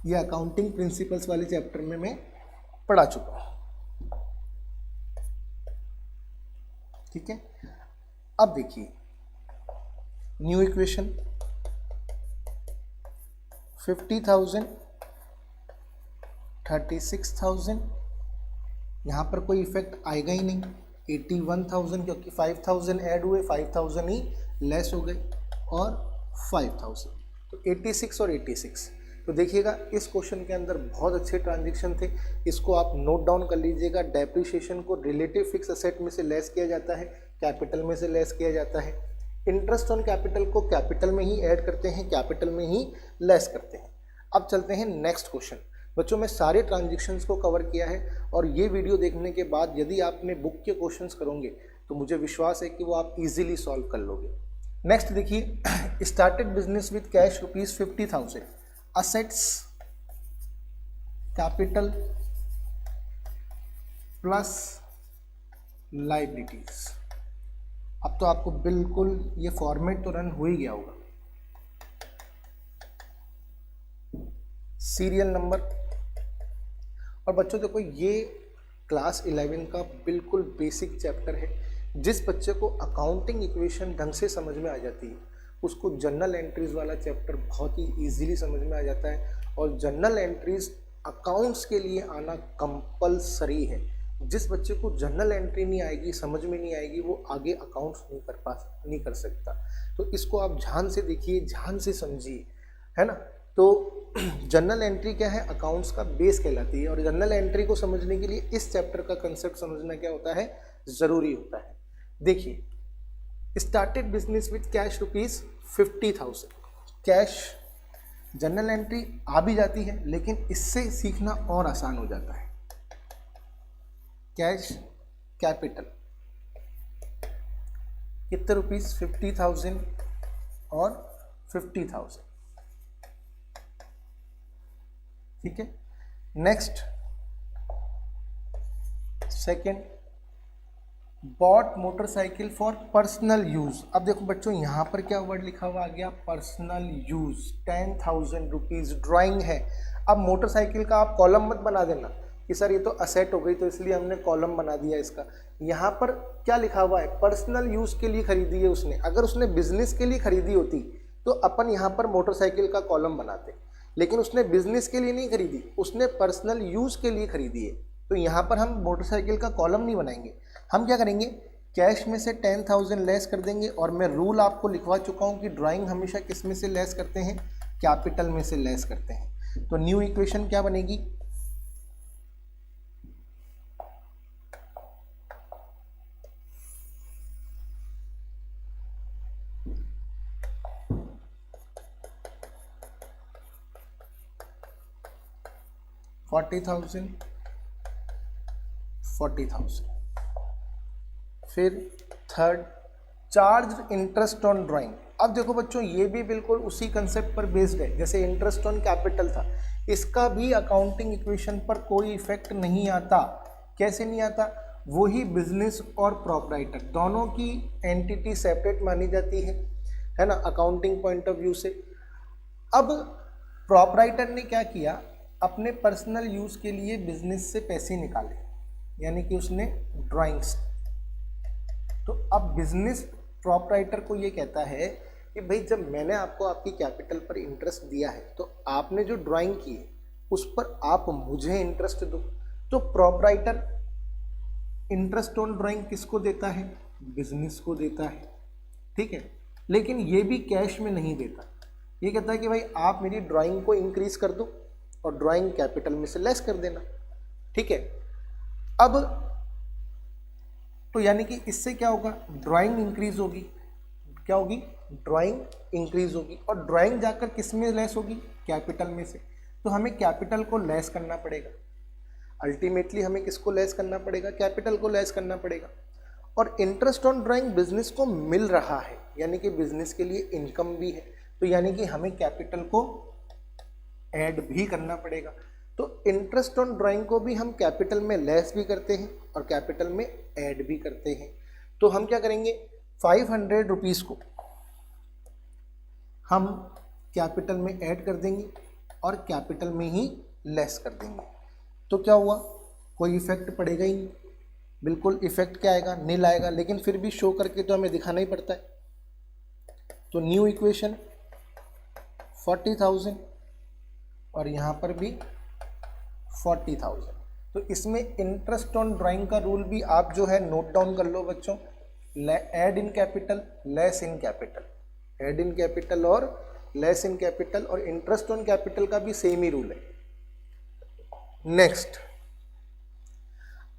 S1: ये अकाउंटिंग प्रिंसिपल्स वाले चैप्टर में मैं पढ़ा चुका हूँ, ठीक है। अब देखिए न्यू इक्वेशन, 50,000, 36,000, यहाँ पर कोई इफेक्ट आएगा ही नहीं। 81,000 क्योंकि 5,000 ऐड हुए, 5,000 ही लेस हो गए, और 5,000। तो 86 और 86 तो देखिएगा इस क्वेश्चन के अंदर बहुत अच्छे ट्रांजेक्शन थे, इसको आप नोट डाउन कर लीजिएगा। डेप्रिसिएशन को रिलेटिव फिक्स असेट में से लेस किया जाता है, कैपिटल में से लेस किया जाता है। इंटरेस्ट ऑन कैपिटल को कैपिटल में ही ऐड करते हैं, कैपिटल में ही लेस करते हैं। अब चलते हैं नेक्स्ट क्वेश्चन। बच्चों मैं सारे ट्रांजेक्शन्स को कवर किया है और ये वीडियो देखने के बाद यदि आपने बुक के क्वेश्चंस करोगे तो मुझे विश्वास है कि वो आप इजीली सॉल्व कर लोगे। नेक्स्ट देखिए, started business with cash ₹50,000, assets capital plus liabilities. अब तो आपको बिल्कुल ये फॉर्मेट तो रन हो ही गया होगा। सीरियल नंबर, और बच्चों देखो ये क्लास 11 का बिल्कुल बेसिक चैप्टर है। जिस बच्चे को अकाउंटिंग इक्वेशन ढंग से समझ में आ जाती है उसको जर्नल एंट्रीज वाला चैप्टर बहुत ही इजीली समझ में आ जाता है। और जर्नल एंट्रीज अकाउंट्स के लिए आना कंपलसरी है। जिस बच्चे को जर्नल एंट्री नहीं आएगी, समझ में नहीं आएगी, वो आगे अकाउंट्स नहीं कर सकता। तो इसको आप ध्यान से देखिए, ध्यान से समझिए, है ना। तो जर्नल एंट्री क्या है, अकाउंट्स का बेस कहलाती है। और जर्नल एंट्री को समझने के लिए इस चैप्टर का कंसेप्ट समझना क्या होता है, जरूरी होता है। देखिए, started business with cash ₹50,000, cash journal entry आ भी जाती है लेकिन इससे सीखना और आसान हो जाता है। कैश कैपिटल कितने रुपीस, 50,000 और 50,000, ठीक है। Next second, bought motorcycle for personal use. अब देखो बच्चों यहाँ पर क्या वर्ड लिखा हुआ आ गया, पर्सनल यूज, 10,000 रुपीज, ड्राइंग है। अब मोटरसाइकिल का आप कॉलम मत बना देना कि सर ये तो असेट हो गई तो इसलिए हमने कॉलम बना दिया इसका। यहाँ पर क्या लिखा हुआ है, पर्सनल यूज के लिए खरीदी है उसने। अगर उसने बिजनेस के लिए खरीदी होती तो अपन यहाँ पर मोटरसाइकिल का कॉलम बनाते, लेकिन उसने बिजनेस के लिए नहीं खरीदी, उसने पर्सनल यूज के लिए खरीदी है। तो यहाँ पर हम मोटरसाइकिल का कॉलम नहीं बनाएंगे। हम क्या करेंगे, कैश में से 10,000 लेस कर देंगे। और मैं रूल आपको लिखवा चुका हूँ कि ड्राइंग हमेशा किस में से लेस करते हैं, कैपिटल में से लेस करते हैं। तो न्यू इक्वेशन क्या बनेगी, $40,000, 40,000। फिर third, charge interest on drawing. अब देखो बच्चों ये भी बिल्कुल उसी कंसेप्ट पर बेस्ड है जैसे इंटरेस्ट ऑन कैपिटल था। इसका भी अकाउंटिंग इक्वेशन पर कोई इफेक्ट नहीं आता। कैसे नहीं आता, वही बिजनेस और प्रोप्राइटर दोनों की एंटिटी सेपरेट मानी जाती है ना, अकाउंटिंग पॉइंट ऑफ व्यू से। अब प्रोप्राइटर ने क्या किया, अपने पर्सनल यूज के लिए बिजनेस से पैसे निकाले, यानी कि उसने ड्राइंग्स। तो अब बिजनेस प्रोप्राइटर को ये कहता है कि भाई जब मैंने आपको आपकी कैपिटल पर इंटरेस्ट दिया है तो आपने जो ड्राइंग की है उस पर आप मुझे इंटरेस्ट दो। तो प्रोप्राइटर इंटरेस्ट ऑन ड्राइंग किसको देता है, बिजनेस को देता है, ठीक है। लेकिन ये भी कैश में नहीं देता, ये कहता है कि भाई आप मेरी ड्राइंग को इंक्रीज कर दो और ड्राइंग कैपिटल में से लेस कर देना, ठीक है। अब तो यानी कि इससे क्या होगा, ड्राइंग इंक्रीज होगी, क्या होगी, ड्राइंग इंक्रीज होगी। और ड्राइंग जाकर किस में लेस होगी, कैपिटल में से। तो हमें कैपिटल को लेस करना पड़ेगा, अल्टीमेटली हमें किसको लेस करना पड़ेगा, कैपिटल को लेस करना पड़ेगा। और इंटरेस्ट ऑन ड्राइंग बिजनेस को मिल रहा है, यानी कि बिजनेस के लिए इनकम भी है, तो यानी कि हमें कैपिटल को ऐड भी करना पड़ेगा। तो इंटरेस्ट ऑन ड्राइंग को भी हम कैपिटल में लेस भी करते हैं और कैपिटल में ऐड भी करते हैं। तो हम क्या करेंगे, 500 रुपीज़ को हम कैपिटल में ऐड कर देंगे और कैपिटल में ही लेस कर देंगे। तो क्या हुआ, कोई इफेक्ट पड़ेगा ही नहीं, बिल्कुल इफेक्ट क्या आएगा, नील आएगा। लेकिन फिर भी शो करके तो हमें दिखाना ही पड़ता है। तो न्यू इक्वेशन 40,000 और यहाँ पर भी 40,000। तो इसमें इंटरेस्ट ऑन ड्राइंग का रूल भी आप जो है नोट डाउन कर लो बच्चों, add in capital, less in capital, add in capital और लेस इन कैपिटल, और इंटरेस्ट ऑन कैपिटल का भी सेम ही रूल है। नेक्स्ट,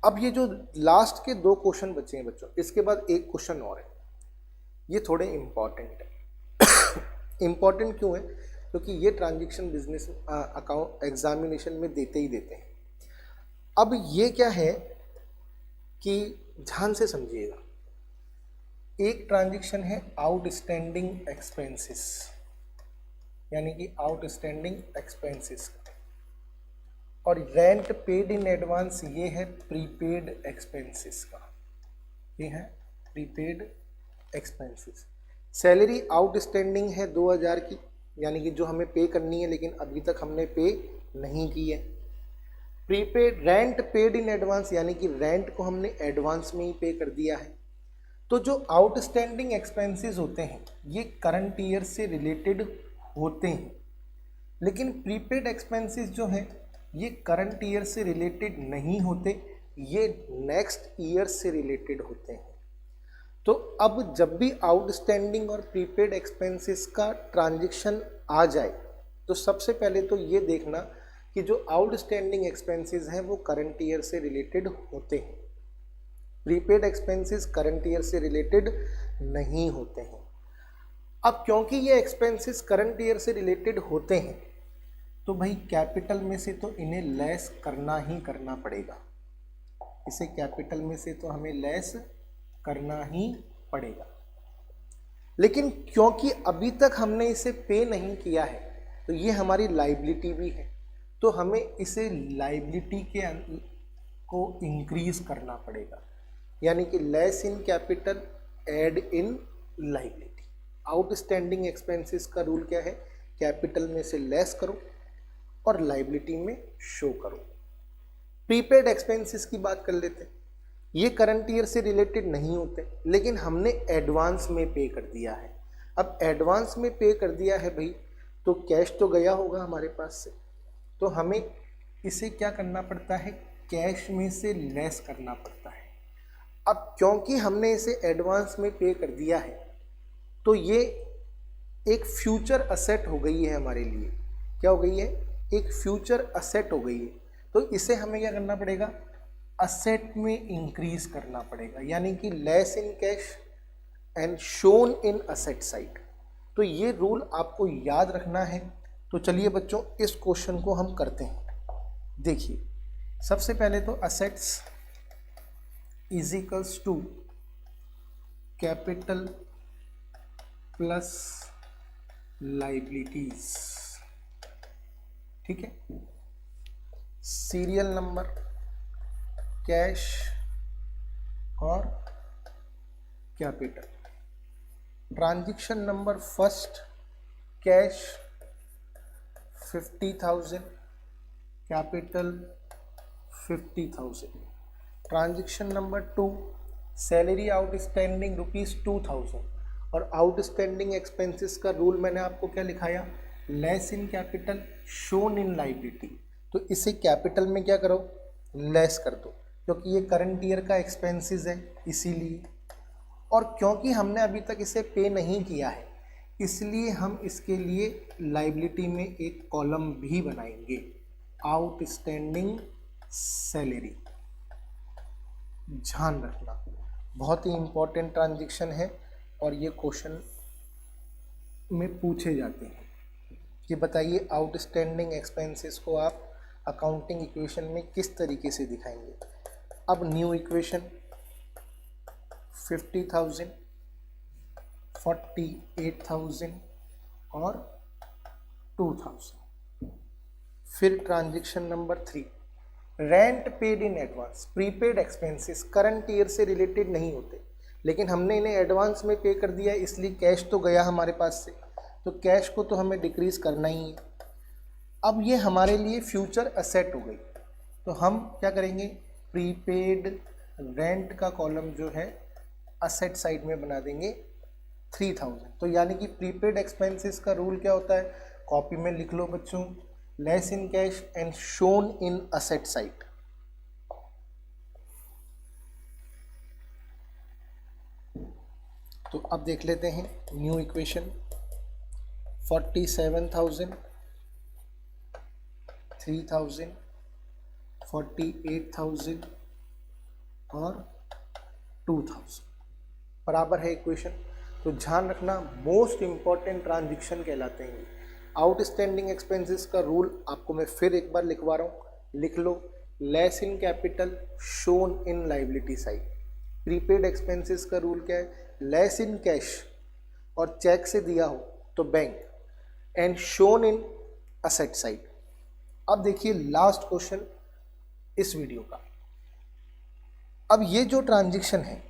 S1: अब ये जो लास्ट के 2 क्वेश्चन बचे हैं बच्चों, इसके बाद एक क्वेश्चन और है, ये थोड़े इंपॉर्टेंट है। इंपॉर्टेंट क्यों है? क्योंकि ये ट्रांजैक्शन बिजनेस अकाउंट एग्जामिनेशन में देते ही देते हैं। अब ये क्या है कि ध्यान से समझिएगा, एक ट्रांजैक्शन है आउटस्टैंडिंग एक्सपेंसेस, यानी कि आउटस्टैंडिंग एक्सपेंसेस, और रेंट पेड इन एडवांस ये है प्रीपेड एक्सपेंसेस का, ये है प्रीपेड एक्सपेंसेस। सैलरी आउटस्टैंडिंग है 2000 की, यानी कि जो हमें पे करनी है लेकिन अभी तक हमने पे नहीं की है। Prepaid rent paid in advance, यानी कि रेंट को हमने एडवांस में ही पे कर दिया है। तो जो आउटस्टैंडिंग एक्सपेंसेस होते हैं ये करंट ईयर से रिलेटेड होते हैं, लेकिन प्रीपेड एक्सपेंसेस जो हैं ये करंट ईयर से रिलेटेड नहीं होते, ये नेक्स्ट ईयर से रिलेटेड होते हैं। तो अब जब भी आउटस्टैंडिंग और प्रीपेड एक्सपेंसेस का ट्रांजैक्शन आ जाए तो सबसे पहले तो ये देखना कि जो आउटस्टैंडिंग एक्सपेंसेस हैं वो करंट ईयर से रिलेटेड होते हैं, प्रीपेड एक्सपेंसेस करंट ईयर से रिलेटेड नहीं होते हैं। अब क्योंकि ये एक्सपेंसेस करंट ईयर से रिलेटेड होते हैं तो भाई कैपिटल में से तो इन्हें लेस करना ही करना पड़ेगा, इसे कैपिटल में से तो हमें लेस करना ही पड़ेगा। लेकिन क्योंकि अभी तक हमने इसे पे नहीं किया है तो ये हमारी लायबिलिटी भी है, तो हमें इसे लायबिलिटी के को इंक्रीज करना पड़ेगा, यानी कि less in capital add in liability. Outstanding expenses का रूल क्या है? कैपिटल में से लेस करो और लायबिलिटी में शो करो। प्रीपेड एक्सपेंसेस की बात कर लेते हैं, ये करंट ईयर से रिलेटेड नहीं होते लेकिन हमने एडवांस में पे कर दिया है। अब एडवांस में पे कर दिया है भाई तो कैश तो गया होगा हमारे पास से, तो हमें इसे क्या करना पड़ता है? कैश में से लेस करना पड़ता है। अब क्योंकि हमने इसे एडवांस में पे कर दिया है तो ये एक फ्यूचर असेट हो गई है हमारे लिए। क्या हो गई है? एक फ्यूचर असेट हो गई है। तो इसे हमें क्या करना पड़ेगा? असेट में इंक्रीज करना पड़ेगा, यानी कि less in cash and shown in asset side. तो ये रूल आपको याद रखना है। तो चलिए बच्चों इस क्वेश्चन को हम करते हैं। देखिए सबसे पहले तो assets is equals to capital plus liabilities, ठीक है। सीरियल नंबर, कैश और capital. Transaction number first cash 50,000, capital 50,000। Transaction number 2 salary outstanding ₹2,000, और आउटस्टैंडिंग एक्सपेंसेस का रूल मैंने आपको क्या लिखाया? Less in capital shown in liability. तो इसे कैपिटल में क्या करो? लेस कर दो, क्योंकि ये करंट ईयर का एक्सपेंसेस है इसीलिए। और क्योंकि हमने अभी तक इसे पे नहीं किया है इसलिए हम इसके लिए लायबिलिटी में एक कॉलम भी बनाएंगे, आउटस्टैंडिंग सैलरी। ध्यान रखना, बहुत ही इंपॉर्टेंट ट्रांजैक्शन है और ये क्वेश्चन में पूछे जाते हैं कि बताइए आउटस्टैंडिंग एक्सपेंसेस को आप अकाउंटिंग इक्वेशन में किस तरीके से दिखाएंगे। अब न्यू इक्वेशन 50,000, 48,000 और 2,000। फिर transaction number 3 rent paid in advance. Prepaid expenses current year से रिलेटेड नहीं होते लेकिन हमने इन्हें एडवांस में पे कर दिया, इसलिए कैश तो गया हमारे पास से, तो कैश को तो हमें डिक्रीज करना ही है। अब ये हमारे लिए फ्यूचर असेट हो गई, तो हम क्या करेंगे? प्रीपेड रेंट का कॉलम जो है असेट साइड में बना देंगे 3,000। तो यानी कि प्रीपेड एक्सपेंसेस का रूल क्या होता है? कॉपी में लिख लो बच्चों, less in cash and shown in asset side. तो अब देख लेते हैं न्यू इक्वेशन 47,000, 3,000, 48,000 और 2,000 बराबर है इक्वेशन। तो ध्यान रखना मोस्ट इंपॉर्टेंट ट्रांजैक्शन कहलाते हैं। आउटस्टैंडिंग एक्सपेंसेस का रूल आपको मैं फिर एक बार लिखवा रहा हूँ, लिख लो। Less in capital shown in liability side. Prepaid expenses का रूल क्या है? लेस इन कैश और चेक से दिया हो तो bank, and shown in asset side. अब देखिए लास्ट क्वेश्चन इस वीडियो का। अब ये जो ट्रांजैक्शन है,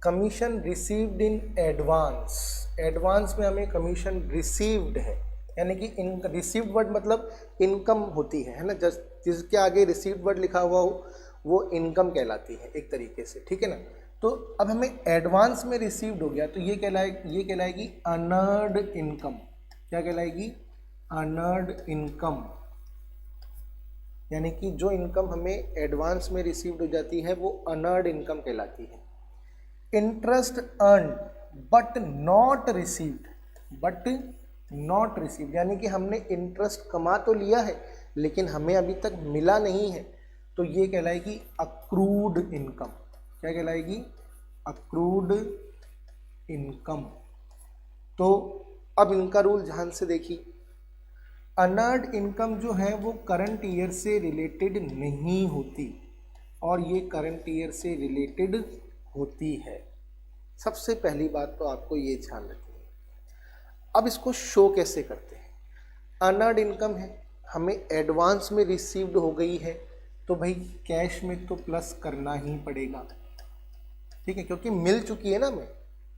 S1: commission received in advance, advance में हमें कमीशन रिसीव्ड है, यानी कि इन रिसीव्ड वर्ड मतलब इनकम होती है ना, जिसके आगे रिसीव्ड वर्ड लिखा हुआ हो वो इनकम कहलाती है एक तरीके से, ठीक है ना। तो अब हमें एडवांस में रिसीव्ड हो गया तो ये कहलाएगी अनर्ड इनकम। क्या कहलाएगी? अनर्ड इनकम, यानी कि जो इनकम हमें एडवांस में रिसीव्ड हो जाती है वो अनर्ड इनकम कहलाती है। Interest earn but not received, यानी कि हमने इंटरेस्ट कमा तो लिया है लेकिन हमें अभी तक मिला नहीं है, तो ये कहलाएगी अक्रूड इनकम। क्या कहलाएगी? Accrued income. तो अब इनका रूल ध्यान से देखिए। अनर्ड इनकम जो है वो करंट ईयर से रिलेटेड नहीं होती और ये करंट ईयर से रिलेटेड होती है। सबसे पहली बात तो आपको ये ध्यान रखनी है। अब इसको शो कैसे करते हैं? अनर्ड इनकम है, हमें एडवांस में रिसीव्ड हो गई है तो भाई कैश में तो प्लस करना ही पड़ेगा, ठीक है, क्योंकि मिल चुकी है ना, हमें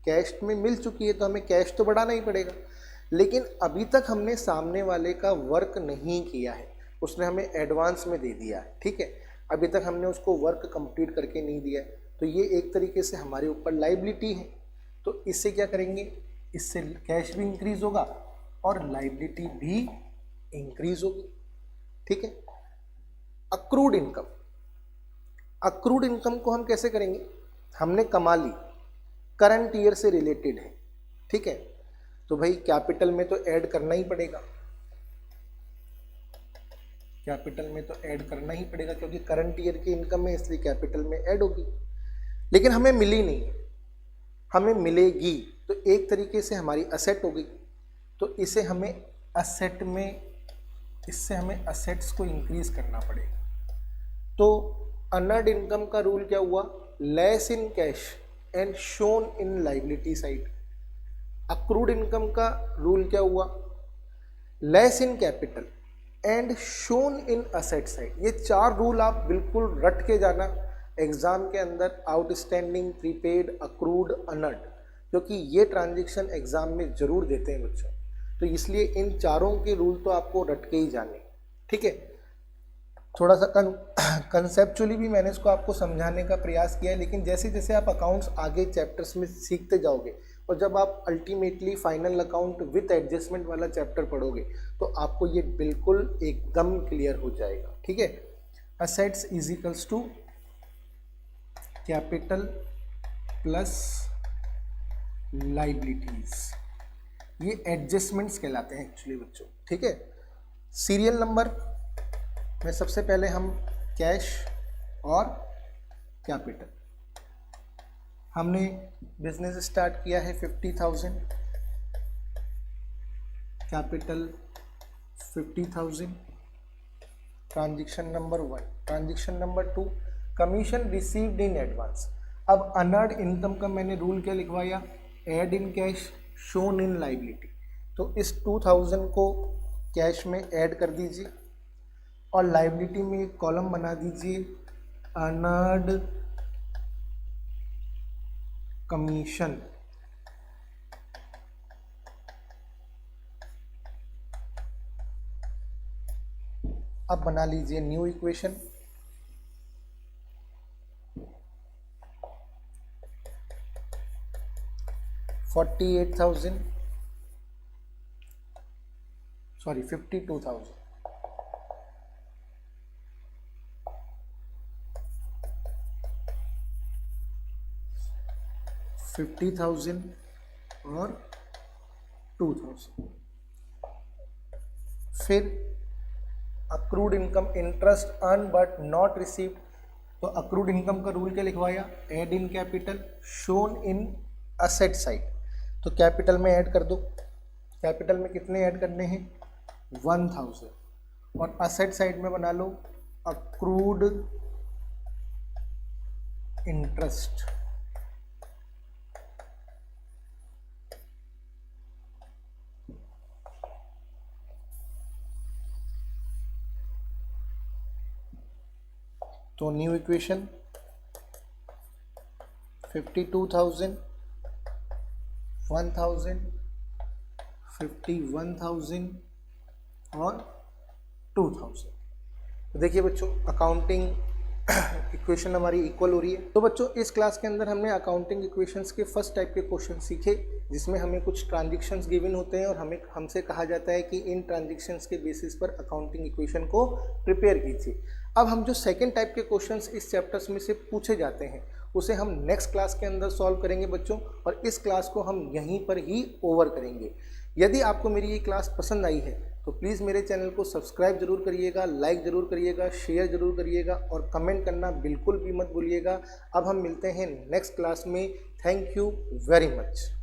S1: कैश में मिल चुकी है तो हमें कैश तो बढ़ाना ही पड़ेगा। लेकिन अभी तक हमने सामने वाले का वर्क नहीं किया है, उसने हमें एडवांस में दे दिया है, ठीक है, अभी तक हमने उसको वर्क कंप्लीट करके नहीं दिया है, तो ये एक तरीके से हमारे ऊपर लाइबिलिटी है। तो इससे क्या करेंगे? इससे कैश भी इंक्रीज होगा और लाइबिलिटी भी इंक्रीज होगी, ठीक है। अक्रूड इनकम, अक्रूड इनकम को हम कैसे करेंगे? हमने कमा ली, करंट ईयर से रिलेटेड है, ठीक है, तो भाई कैपिटल में तो ऐड करना ही पड़ेगा, कैपिटल में तो ऐड करना ही पड़ेगा क्योंकि करंट ईयर की इनकम है, इसलिए कैपिटल में ऐड होगी। लेकिन हमें मिली नहीं, हमें मिलेगी, तो एक तरीके से हमारी असेट हो गई, तो इसे हमें असेट में, इससे हमें असेट्स को इंक्रीज करना पड़ेगा। तो अनर्ड इनकम का रूल क्या हुआ? Less in cash and shown in liability side. Accrued income का रूल क्या हुआ? Less in capital and shown in asset side. ये चार रूल आप बिल्कुल रट के जाना एग्जाम के अंदर, आउटस्टैंडिंग, प्रीपेड, अक्रूड, अनर्ड, क्योंकि ये ट्रांजैक्शन एग्जाम में जरूर देते हैं बच्चों, तो इसलिए इन चारों के रूल तो आपको रट के ही जाने, ठीक है। थोड़ा सा कंसेप्चुअली भी मैंने इसको आपको समझाने का प्रयास किया है, लेकिन जैसे जैसे आप अकाउंट्स आगे चैप्टर्स में सीखते जाओगे और जब आप ultimately final account with adjustment वाला चैप्टर पढ़ोगे तो आपको ये बिल्कुल एकदम क्लियर हो जाएगा, ठीक है। Assets is equals to capital plus liabilities, ये एडजस्टमेंट्स कहलाते हैं एक्चुअली बच्चों, ठीक है। सीरियल नंबर में सबसे पहले हम कैश और कैपिटल, हमने बिजनेस स्टार्ट किया है 50,000, capital 50,000, transaction number 1। Transaction number 2, commission received in advance. अब अनर्ड इनकम का मैंने रूल क्या लिखवाया? Add in cash shown in liability. तो इस 2,000 को कैश में ऐड कर दीजिए और लाइबिलिटी में एक कॉलम बना दीजिए अनर्ड कमीशन। अब बना लीजिए न्यू इक्वेशन, $48,000 सॉरी 52,000 50,000 और 2000। फिर accrued income, interest earn but not received, तो अक्रूड इनकम का रूल क्या लिखवाया, add in capital shown in asset side, तो कैपिटल में ऐड कर दो। कैपिटल में कितने ऐड करने हैं, 1000, और असेट साइड में बना लो अक्रूड इंटरेस्ट। तो न्यू इक्वेशन 52,000, 1,000, 51,000 और 2,000। तो देखिए बच्चों, अकाउंटिंग इक्वेशन हमारी इक्वल हो रही है। तो बच्चों इस क्लास के अंदर हमने अकाउंटिंग इक्वेशंस के फर्स्ट टाइप के क्वेश्चन सीखे, जिसमें हमें कुछ ट्रांजैक्शंस गिवन होते हैं और हमसे कहा जाता है कि इन ट्रांजैक्शंस के बेसिस पर अकाउंटिंग इक्वेशन को प्रिपेयर कीजिए। अब हम जो सेकेंड टाइप के क्वेश्चंस इस चैप्टर्स में से पूछे जाते हैं उसे हम नेक्स्ट क्लास के अंदर सॉल्व करेंगे बच्चों, और इस क्लास को हम यहीं पर ही ओवर करेंगे। यदि आपको मेरी ये क्लास पसंद आई है तो प्लीज़ मेरे चैनल को सब्सक्राइब जरूर करिएगा, लाइक ज़रूर करिएगा, शेयर ज़रूर करिएगा और कमेंट करना बिल्कुल भी मत भूलिएगा। अब हम मिलते हैं नेक्स्ट क्लास में। Thank you very much.